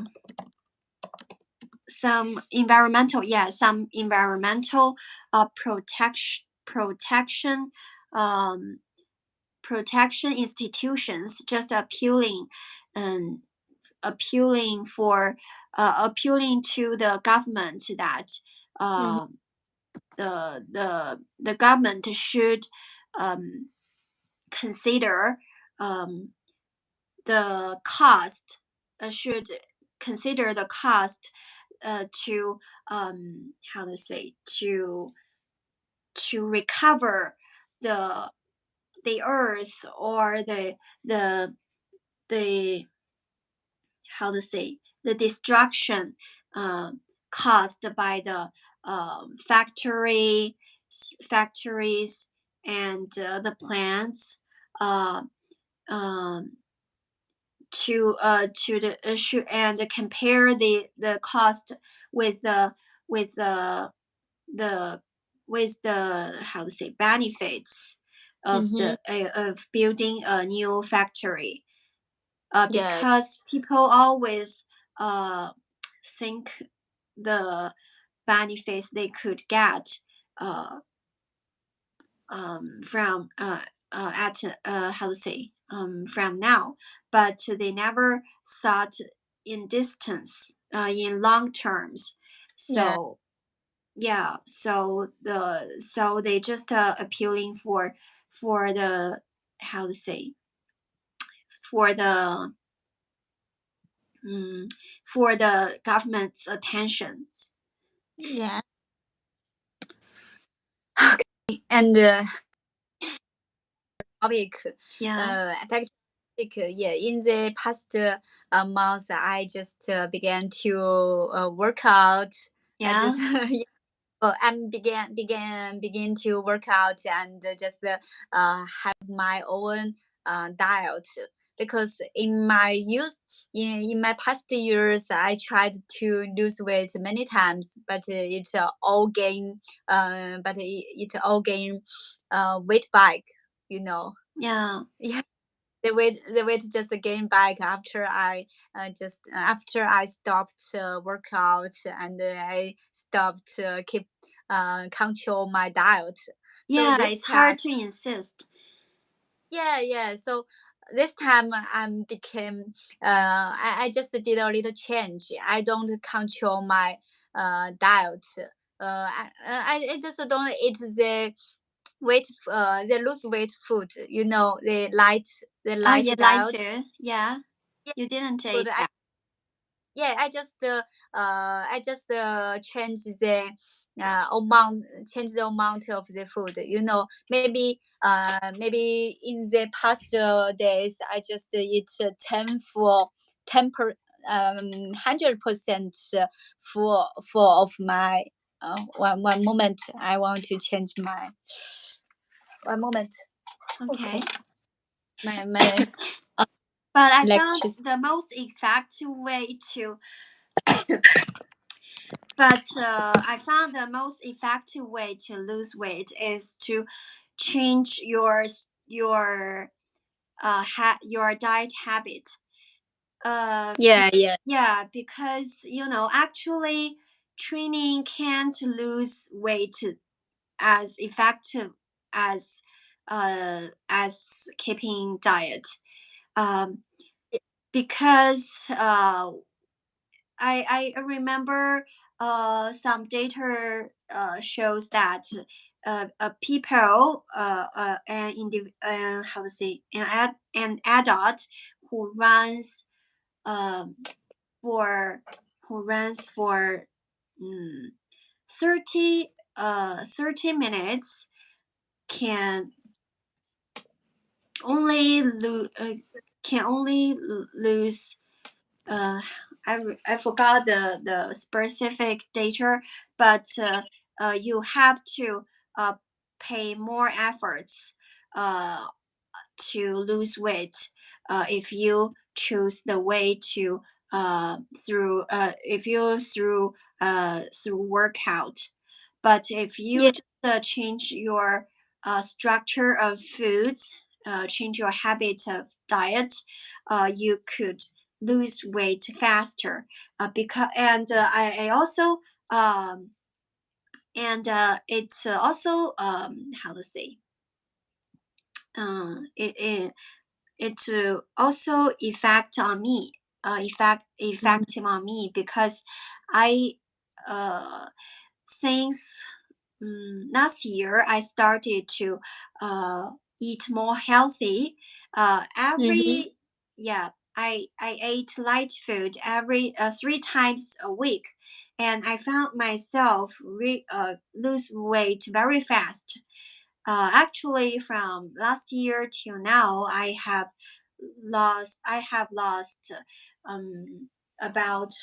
some environmental protection um, protection institutions just um, appealing to the government that Mhm, uh, the government should um, consider the cost should consider the cost to how to say to recover the the earth or the the how to say the destruction caused by the factories and the plants uh, um, to the issue and compare the cost with with the the with the how to say benefits mhm. of building a new factory Yeah. because people always uh, think the benefits they could get uh, from at how to say from now, but they never thought in distance in long terms. Yeah. So yeah, so they just appealing for the how to say for the for the government's attentions. Yeah. And topic. Yeah, Back to topic. Yeah, in the past months, I just began to work out. I yeah, just I'm begin to work out and just have my own diet. Because in my past years, I tried to lose weight many times, but it all gain weight back. You know, yeah. yeah, the weight just gain back after I stopped workout and I stopped keep control my diet. So Yeah, this it's time, hard to insist. yeah. So this time I'm became I just did a little change. I don't control my diet. I just don't eat the lose weight food. You know, the Oh, light you like diet. food? Yeah. Yeah, You didn't food. take that. Yeah, I just change the amount change the amount of the food. You know, maybe in the past days I just eat 100% full of my one moment. I want to change my one moment. Okay, Okay. my But I found lectures. the most effective way to I found the most effective way to lose weight is to change your diet habit. Yeah, yeah, Yeah, because actually training can't lose weight as effective as keeping diet. Um, because I remember some data shows that people how to say an adult who runs um for who runs for mm, 30 minutes can only lose uh, I forgot the specific data, but you have to pay more efforts uh, to lose weight if you choose the way to if you through workout. But if you yeah. just change your structure of foods, change your habit of diet, you could lose weight faster. Because and I also it's also how to say it also Mhm. effective on me because I uh since last year I started to eat more healthy. Mhm. Every yeah, I ate light food every 3 times a week, and I found myself lose weight very fast. Actually, from last year till now, I have lost about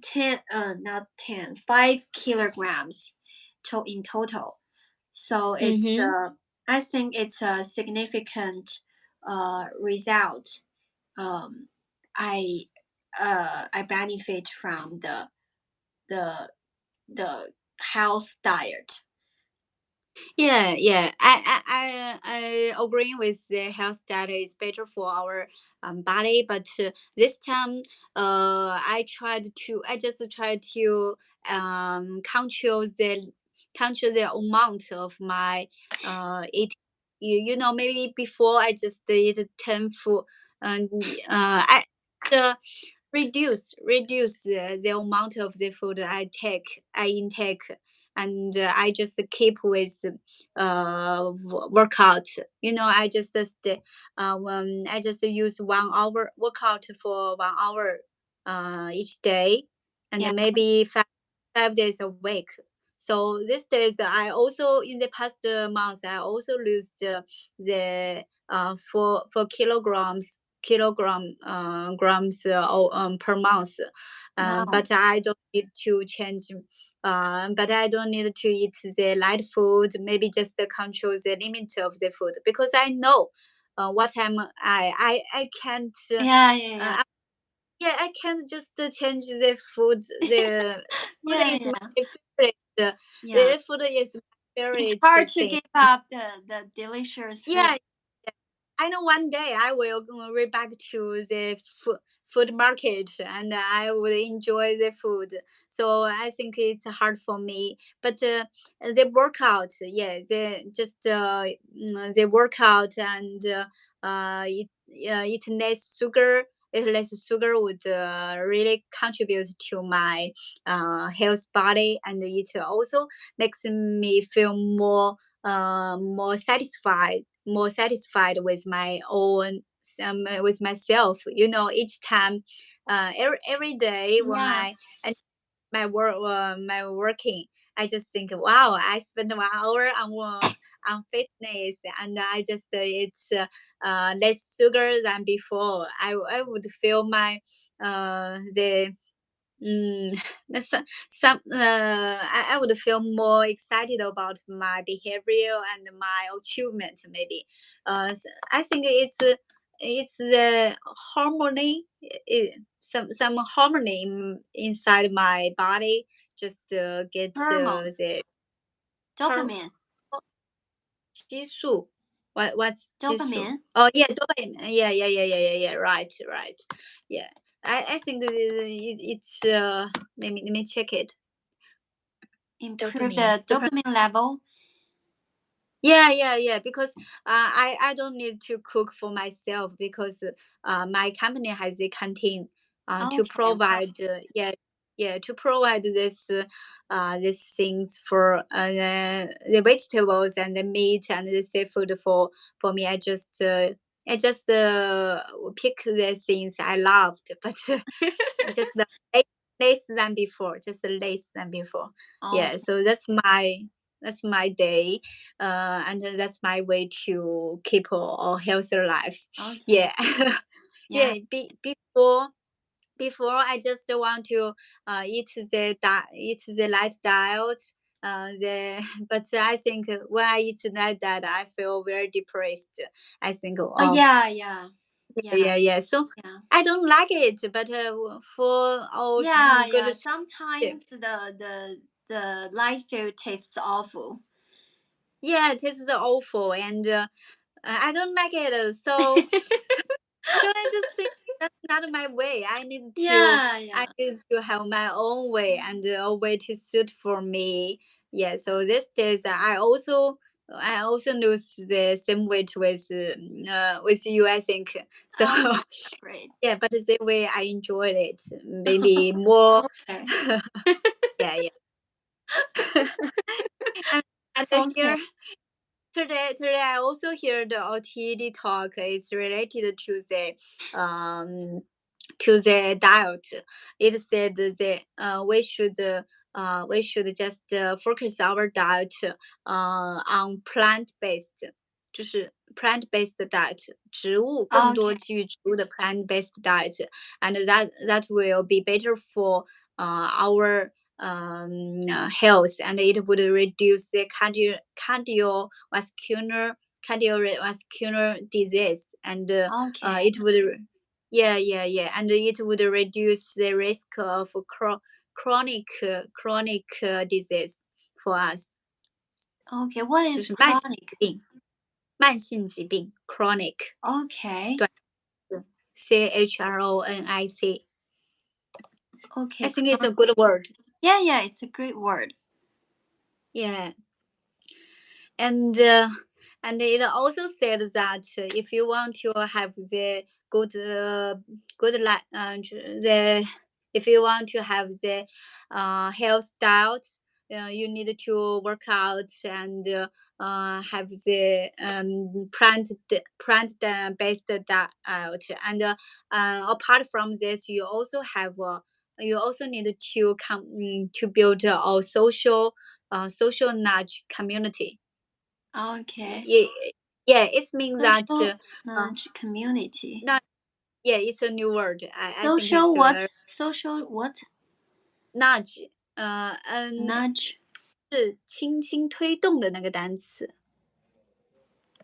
10 not 10 5 kilograms in total. So Mhm. I think it's a significant result. um I I benefit from the the health diet. Yeah, yeah. I agree with the health data is better for our body, but this time I just tried to control the amount of my eating. You know, maybe before I just eat 10 food, and I uh, reduce the amount of the food I intake, and I just keep with workout. You know, I just use 1 hour workout for 1 hour each day, and Yeah. then maybe five days a week. So these days I also in the past months I also lose the 4 kilograms grams per month. Wow. But I don't need to change. But I don't need to eat the light food. Maybe just control the limit of the food because I know what I can't. Yeah, yeah, yeah. Yeah, I can't just change the food. The food Yeah, is my yeah. favorite. Yeah. The food is my It's favorite hard to thing. give up the delicious food. Yeah, I know one day I will go right back to the food market and I will enjoy the food. So I think it's hard for me. But the workout, yeah, the workout and eat less sugar. Eat less sugar would really contribute to my health body, and it also makes me feel more satisfied with my own with myself. Each time, every day when Yeah. my working, I just think, wow, I spent 1 hour on fitness, and I just eat less sugar than before. I would feel my the Mm, I would feel more excited about my behavior and my achievement. Maybe, I think it's the harmony, some harmony inside my body. Just get Hormone. the her Dopamine. 激素. What's 激素? Dopamine. Oh yeah, dopamine. Yeah. Right. Yeah. I think it's let me check it. Improve Dopamine. the dopamine level. Yeah. Because I don't need to cook for myself, because my company has a canteen to Okay. provide to provide these things for the vegetables and the meat and the seafood for me. I just pick the things I loved, but just less than before, Okay. yeah. So that's my day, and that's my way to keep a healthy life. Okay. Yeah. Yeah. Yeah. Before I just want to eat the light diet. But I think when I eat like that, I feel very depressed. I think, Oh oh, yeah. yeah. So Yeah. I don't like it, but for all Yeah. good. Sometimes the light food tastes awful. Yeah, it is awful, and I don't like it. So I just think that's not my way. I Yeah. need to have my own way, and a way to suit for me. Yeah. So these days, I also lose the same weight with you, I think. So Okay. Great. yeah, but the way I enjoyed it, maybe more. Okay. Yeah. and, and Okay. here today I also hear the OTD talk is related to the diet. It said that we should just focus our diet on plant-based, 就是 plant-based diet，Okay. 更多基于植物的 plant-based diet, and that will be better for our health, and it would reduce the cardiovascular disease, and Okay. it would and it would reduce the risk of chronic disease for us. Okay. What 就 is 是 chronic? 慢性疾病 chronic. Okay. CHRONIC. Okay. I think it's a good word. Yeah. It's a great word. Yeah. And it also said that if you want to have the good life, if you want to have the health diet, you need to work out, and have the plant based diet, and apart from this, you also need to build a social nudge community. Okay. Yeah, yeah, it means that Social nudge community. not yeah, it's a new word. I think Social it's what? Social what? nudge. Nudge. 是轻轻推动的那个单词。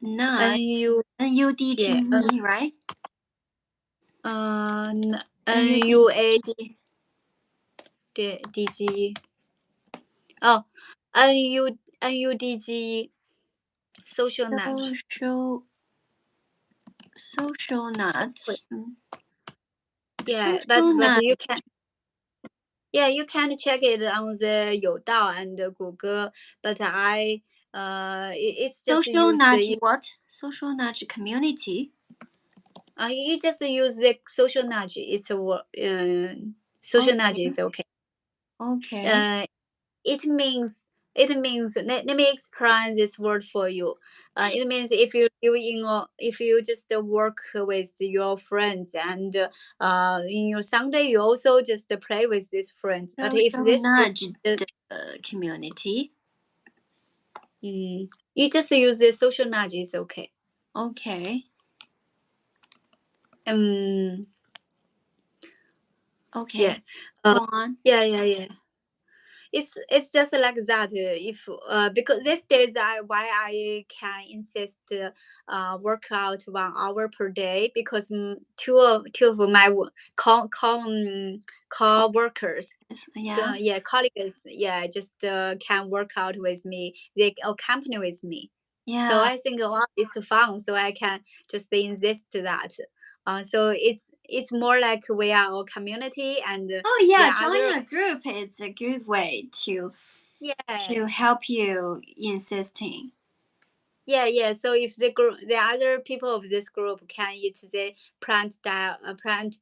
Nudge. NU NUDGE, yeah right? NUADDG 哦 NUDGE social nudge. Social nudge. Yeah, Social but nudge. you can check it on the 有道 and Google, but it's just Social used nudge what? Social nudge community. You just use the social nudge. It's a social nudge Okay. is okay. Okay. It means let me explain this word for you. It means if if you just work with your friends and in your Sunday you also just play with these friends. But if Social this group, nudge the community. you just use the social nudge is okay. Okay. Um. Yeah. Okay. Uh, Go on. yeah. It's just like that. If because these days why I can insist workout 1 hour per day because two of my co-workers, Yeah. yeah, colleagues, yeah, just can work out with me. They accompany with me. So Yeah. I think, wow, it's fun. So I can just insist that. So it's more like we are a community, and Oh yeah, yeah, other, joining a group is a good way yeah, to help you insisting. yeah. So if the other people of this group can eat the plant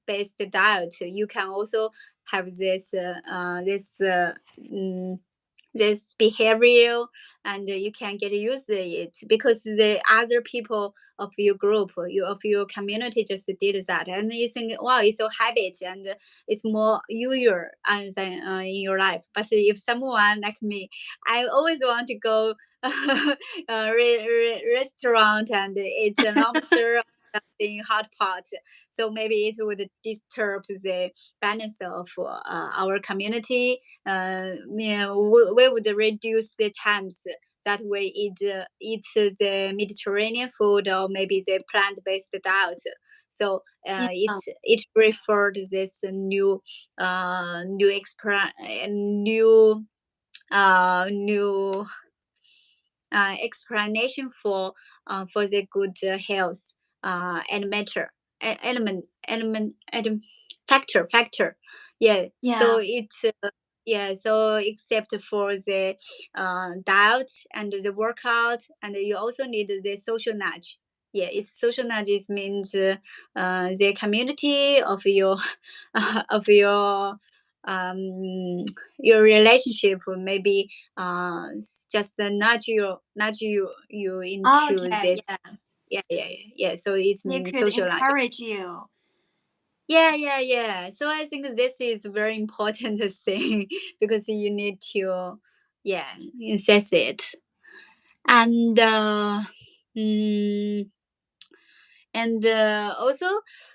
based diet, you can also have mm, this behavior, and you can get used to it because the other people of your group, of your community just did that, and you think, wow, it's a habit and it's more usual in your life. But if someone like me, I always want to go restaurant and eat a lobster in hot pot, so maybe it would disturb the balance of our community. Yeah, we would reduce the times that we eat the Mediterranean food or maybe the plant-based diet. So Yeah. it referred this new new explanation for the good health and matter factor. Yeah. So Yeah. it yeah. So except for the diet and the workout, and you also need the social nudge. Yeah, it's social nudges means the community of your of um your relationship, maybe just nudge you into Okay. this. Yeah. Yeah. So it's They mean could socializing. encourage you. Yeah. So I think this is very important thing because you need to, yeah, insist it. And mm, also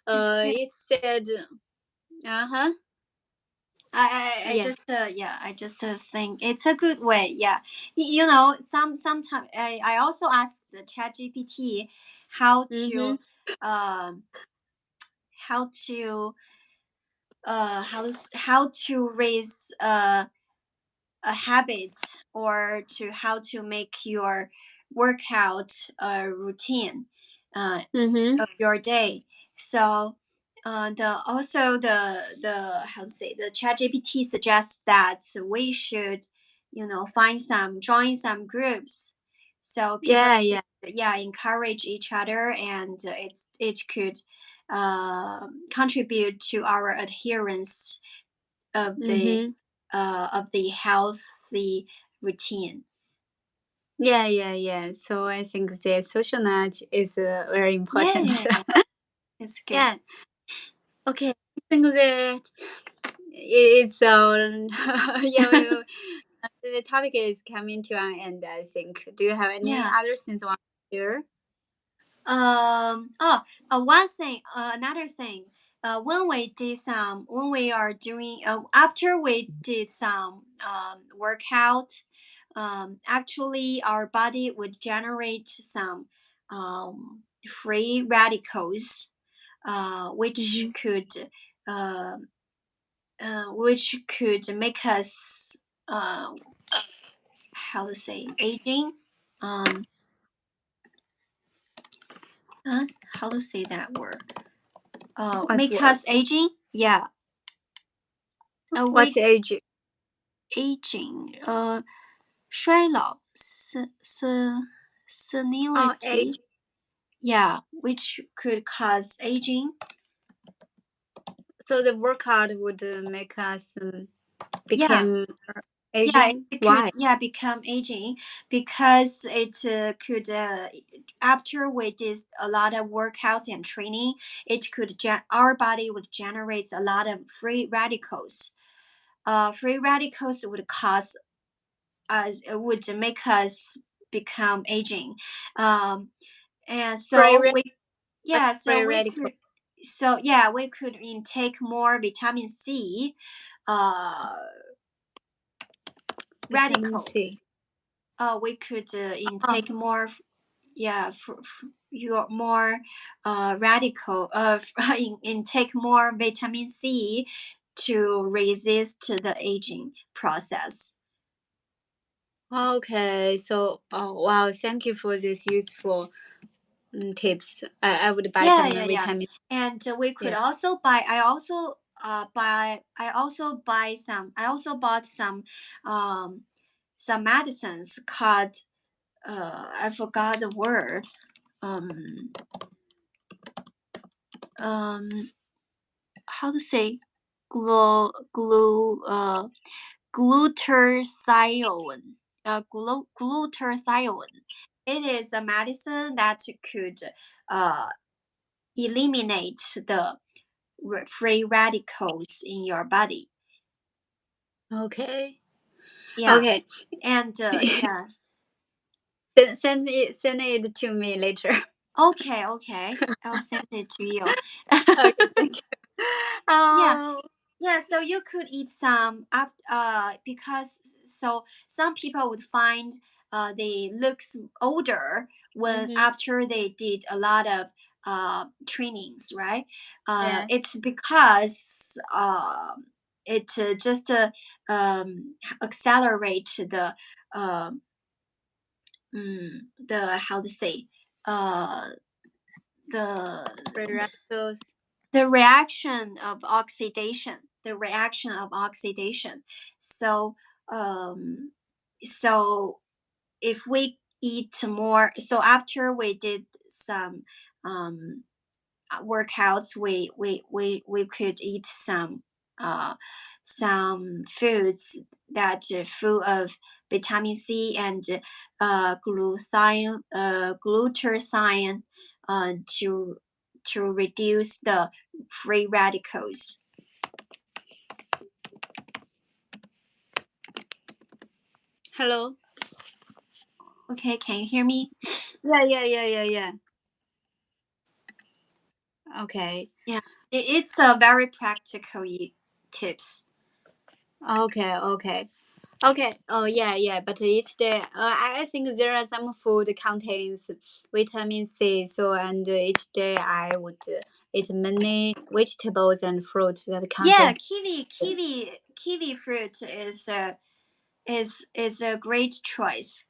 It's good. it said, uh-huh, I yeah. just yeah, I just think it's a good way. Yeah, you know, sometimes I also asked the ChatGPT how Mm-hmm. to um how to how to raise a habit or to how to make your workout routine Mm-hmm. of your day. So the also the how to say the ChatGPT suggests that we should find some join some groups so people Yeah. yeah encourage each other and it could contribute to our adherence Mm-hmm. of the healthy routine. Yeah. So I think the social nudge is very important. Yeah, it's good. Yeah. Okay. I think that it's yeah. The topic is coming to an end. I think. Do you have any Yeah. other things you want to share? Oh, one thing, another thing. When we are doing, after we did some workout, actually our body would generate some free radicals, Mm-hmm. uh, which could make us, uh, how to say, aging. Um, how to say that word? What Make word? us aging. Yeah, What's we age? aging. 衰老 Oh, age. senility. Yeah, which could cause aging. So the workout would make us Yeah. become Yeah, aging. it Why? could become aging because it could after we did a lot of workouts and training, it could our body would generate a lot of free radicals. Free radicals would cause us would make us become aging, um, and Free, so we yeah so free we radical could so yeah we could intake more vitamin C, uh, vitamin radical. C. We could Oh, intake more yeah your more radical of intake more vitamin C to resist the aging process. okay. So, oh wow, thank you for this useful tips. I would buy Yeah, some yeah, yeah. vitamin. And we could Yeah. also buy. I also bought um some medicines called I forgot the word. Um um how to say glu glu glutathione. Glutathione. It is a medicine that could uh, eliminate the free radicals in your body. Okay. Yeah, Okay. and yeah. Send it to me later. Okay, okay. I'll send it to you. Okay. Thank you. Yeah, Oh. yeah, so you could eat some after because so some people would find they looks older when Mm-hmm. after they did a lot of trainings, right? Yeah. It's because it just accelerate um the how to say uh the Free radicals. the reaction of oxidation the reaction of oxidation. So um so if we eat more, so after we did some um workouts, we could eat uh some foods that are full of vitamin C and glutathione to reduce the free radicals. Hello. Okay, can you hear me? Yeah. Okay. Yeah, it's a very practical tips. Okay. Okay. Oh yeah. But each day, I think there are some food contains vitamin C. So and each day I would eat many vegetables and fruits that Yeah, contains. kiwi fruit is a great choice.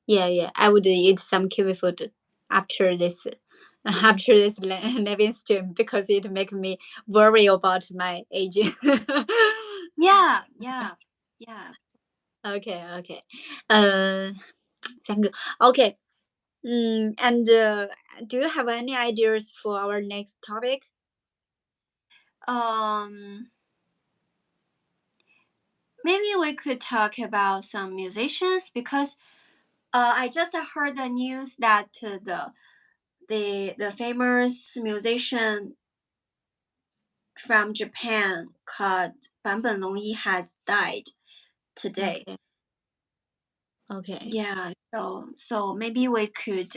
Yeah. I would eat some kiwi food after this. After this living stream because it make me worry about my aging. Yeah. Okay. Uh, thank you. Okay. And do you have any ideas for our next topic? Um, maybe we could talk about some musicians because I just heard the news that the famous musician from Japan called Banban Longyi has died today. Okay. Okay. Yeah, so maybe we could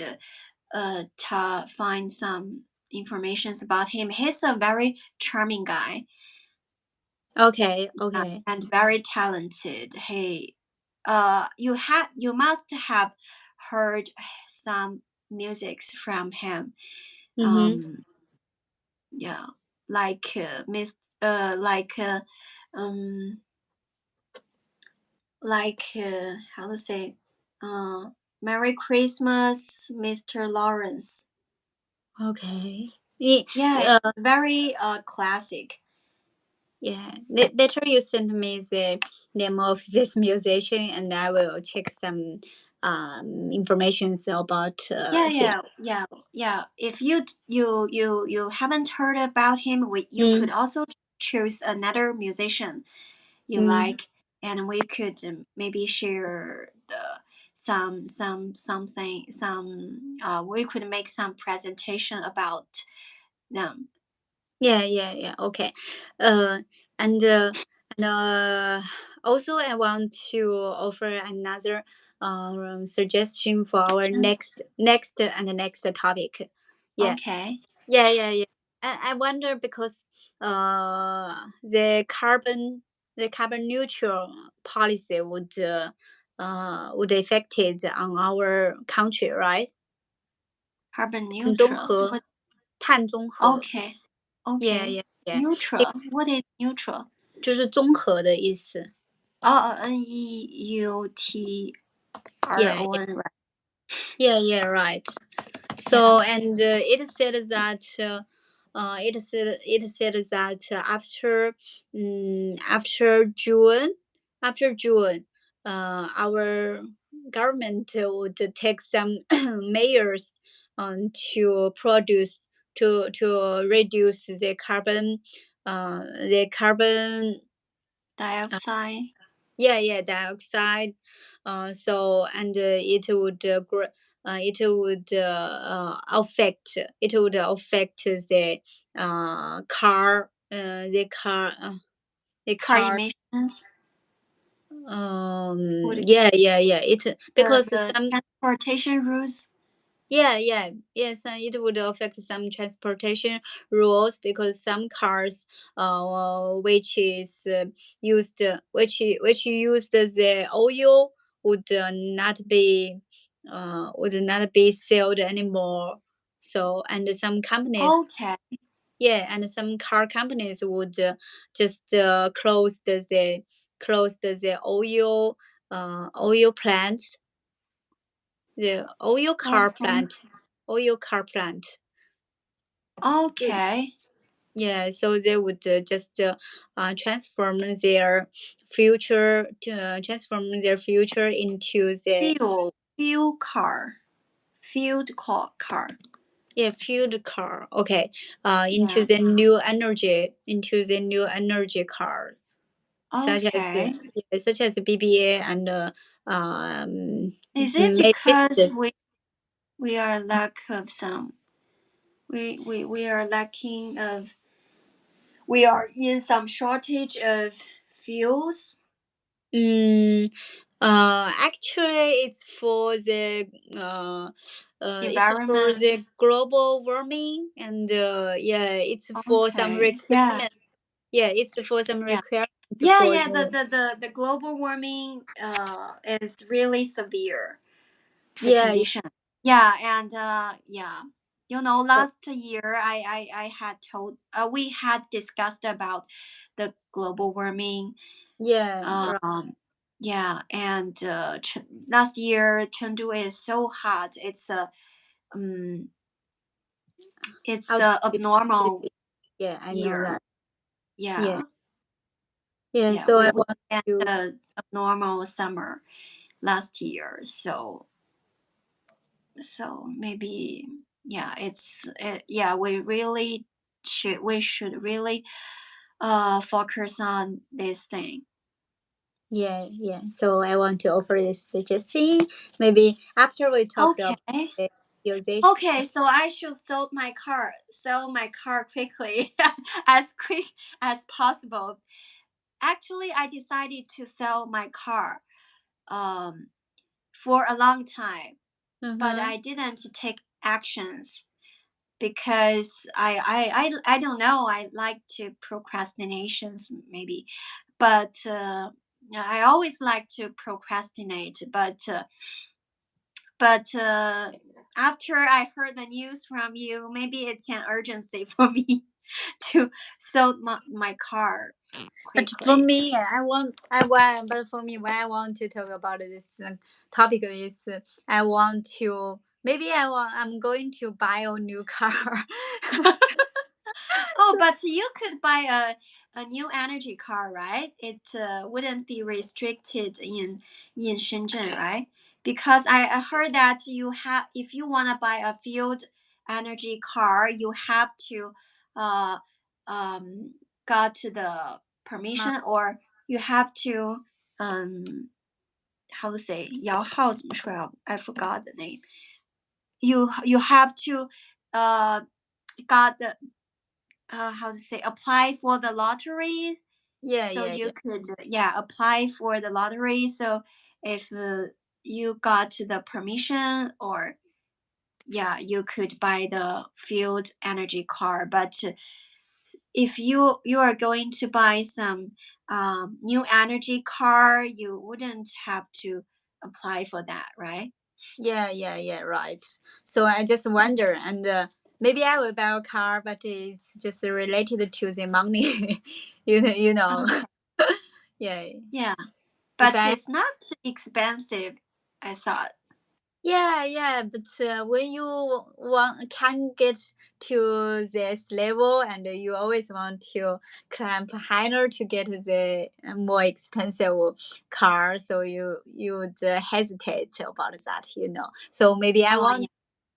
find some informations about him. He's a very charming guy, Okay. and very talented. He you must have heard some musics from him. Mm-hmm. Um yeah, like Miss like um how to say uh Merry Christmas, Mr. Lawrence. Okay. Yeah, Uh, it's very classic. yeah. Later you send me the name of this musician, and I will check some information about yeah. If you haven't heard about him, you could also choose another musician you like, and we could maybe share something we could make some presentation about them. Yeah. Okay. Uh, and also I want to offer another suggestion for our next topic. Yeah. Okay. Yeah. I wonder because the carbon neutral policy would affect it on our country, right? Carbon 碳中 neutral. 和，What? 碳中和 Okay. Yeah, Okay. yeah, yeah. Neutral. What is neutral? 就是综合的意思。Yeah, NEUTRON, right? yeah, right. Yeah. So and it said that after June, our government would take some measures to reduce the carbon Dioxide. dioxide. So and it would affect the Car car. emissions. Would Yeah. It because the some. transportation rules. Yes, it would affect some transportation rules because some cars, which is which use the oil would not be sold anymore. So and some companies, Okay. and some car companies would just close the oil plant, the Okay. oil car plant. Okay. Yeah, so they would just transform their future into the Fuel car. Car. fueled car. Okay, Yeah. into the new energy car, Okay. such as BBA and Is it because Mercedes. we are lack of some we are lacking of we are in some shortage of fuels? Mm, Actually, it's for Environment. the global warming, and it's for some Okay. Yeah. requirement. Yeah, it's for some Yeah. requirements Yeah, for yeah. the. The global warming is really severe. The Yeah, condition. Yeah, and yeah. Last year I had told we had discussed about the global warming. yeah, right. Yeah, and last year Chengdu is so hot. Um, it's Out- a abnormal Yeah, I know year. that. Yeah, Yeah, yeah. yeah. So I We want had to. a abnormal summer last year, so maybe yeah, yeah. We should really focus on this thing. Yeah. So I want to offer this suggestion. Maybe after we talk about Okay. the usage. Okay, so I should sell my car quickly, as quick as possible. Actually, I decided to sell my car um, for a long time, but Mm-hmm. I didn't take actions because I don't know. I like to procrastinations maybe, but I always like to procrastinate. But after I heard the news from you, maybe it's an urgency for me to sell my car But for quickly. me, I want. But for me, why I want to talk about this topic is I want to. Maybe I'm going to buy a new car. Oh, but you could buy a new energy car, right? It wouldn't be restricted in Shenzhen, right? because I heard that if you want to buy a field energy car, you have to uh got the Ma- permission, or you have to um how to say 摇号怎么说呀？I forgot the name. You have to uh got the how to say, apply for the lottery, yeah, so yeah, you yeah. could apply for the lottery. So if you got the permission, or you could buy the field energy car. But if you are going to buy some new energy car, you wouldn't have to apply for that, right? Yeah, yeah, yeah, right. So I just wonder, and maybe I will buy a car, but it's just related to the money. You know. Okay. Yeah. Yeah, If but I, it's not expensive, I thought. yeah, yeah, but when you can get to this level, and you always want to climb higher to get the more expensive car, so you would hesitate about that, you know. So maybe I Oh yeah. want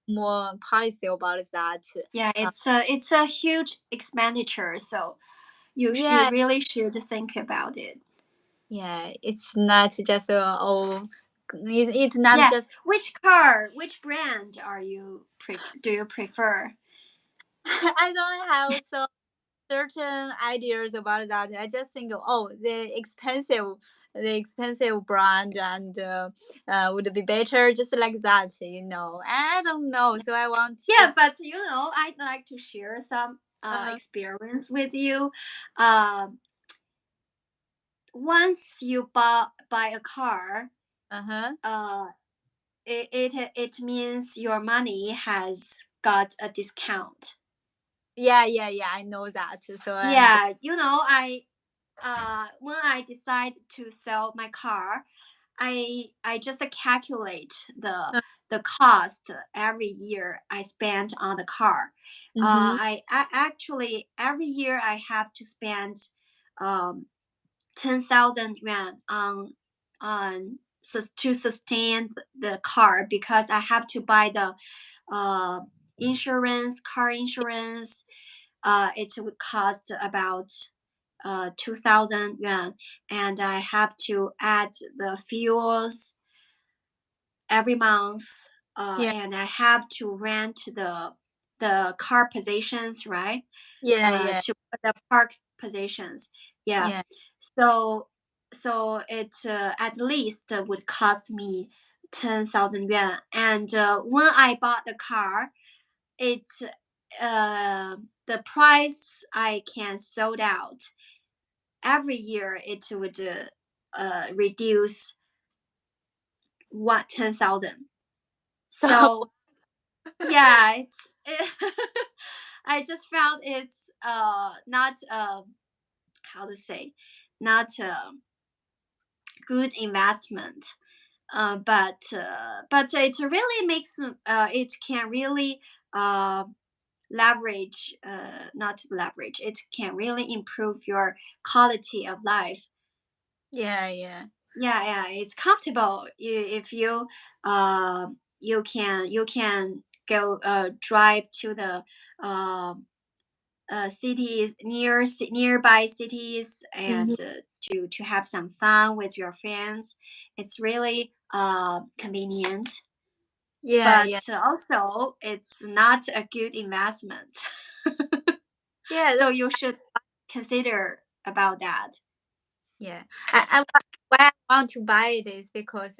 more policy about that. Yeah, Uh, it's a huge expenditure, so you yeah, really should think about it. yeah, it's not just it's not Yeah, just. which brand do you prefer? I don't have so certain ideas about that. I just think, oh, the expensive brand, and would be better just like that, you know. I don't know, so I want to. Yeah, but I'd like to share some Uh experience with you. Um, Once you buy a car, huh. uh, it means your money has got a discount. Yeah, yeah, yeah. I know that. So I'm just. Yeah, when I decide to sell my car, I just calculate the cost every year I spend on the car. Mm-hmm. I actually every year I have to spend 10,000 yuan to sustain the car, because I have to buy the uh, car insurance. It would cost about 2,000 yuan, and I have to add the fuels every month, Yeah, and I have to rent the car positions, right? yeah, yeah, To the park positions. Yeah. yeah, So it at least would cost me 10,000 yuan. And when I bought the car, it the price I can sold out every year, it would reduce what 10,000. so. So yeah, I just found it's not how to say, not a good investment. But it really makes it can really leverage not leverage, it can really improve your quality of life. Yeah, yeah. Yeah, it's comfortable. If you you can go drive to the uh, cities nearby cities, Mm-hmm. and to have some fun with your friends. It's really convenient, Yeah, but yeah, also it's not a good investment. yeah. So you should consider about that. Yeah, why I want to buy it is because,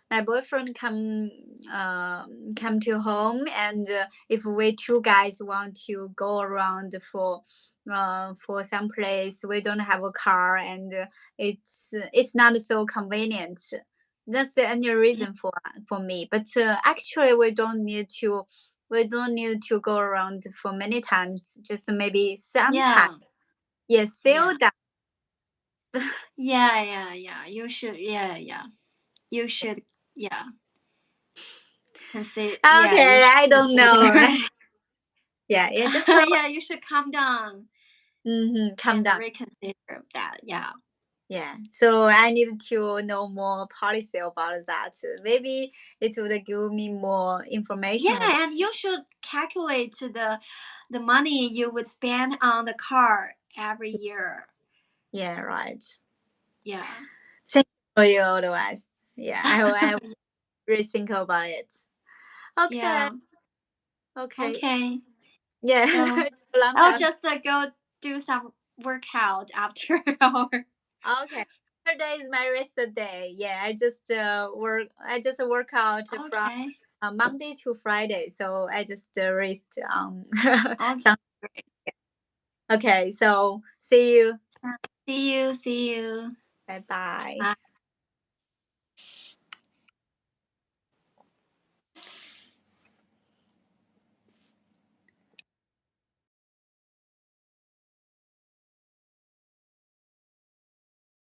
my boyfriend come to home, and if we two guys want to go around for some place, we don't have a car, and it's not so convenient. That's the only reason for me. But actually, we don't need to go around for many times. Just maybe sometime. Yeah, Yes, yeah, sell that. yeah, you should, you should, yeah, consider, you Okay, should I don't know. consider. Yeah, yeah, just Yeah, you should calm down calm and down. reconsider that. Yeah. Yeah. So I need to know more policy about that. Maybe it would give me more information. Yeah, and you should calculate the money you would spend on the car every year. Yeah, right. Yeah. Thank you for your advice. Yeah, I will really think about it. Okay. Yeah. Okay. Okay. Yeah. So Long I'll time. just go do some workout after our. Okay. Today is my rest day. Yeah, I just work. I just work out from Okay. Monday to Friday. So I just rest Okay. some. Great. Okay. So see you. See you. See you. Bye bye. Bye.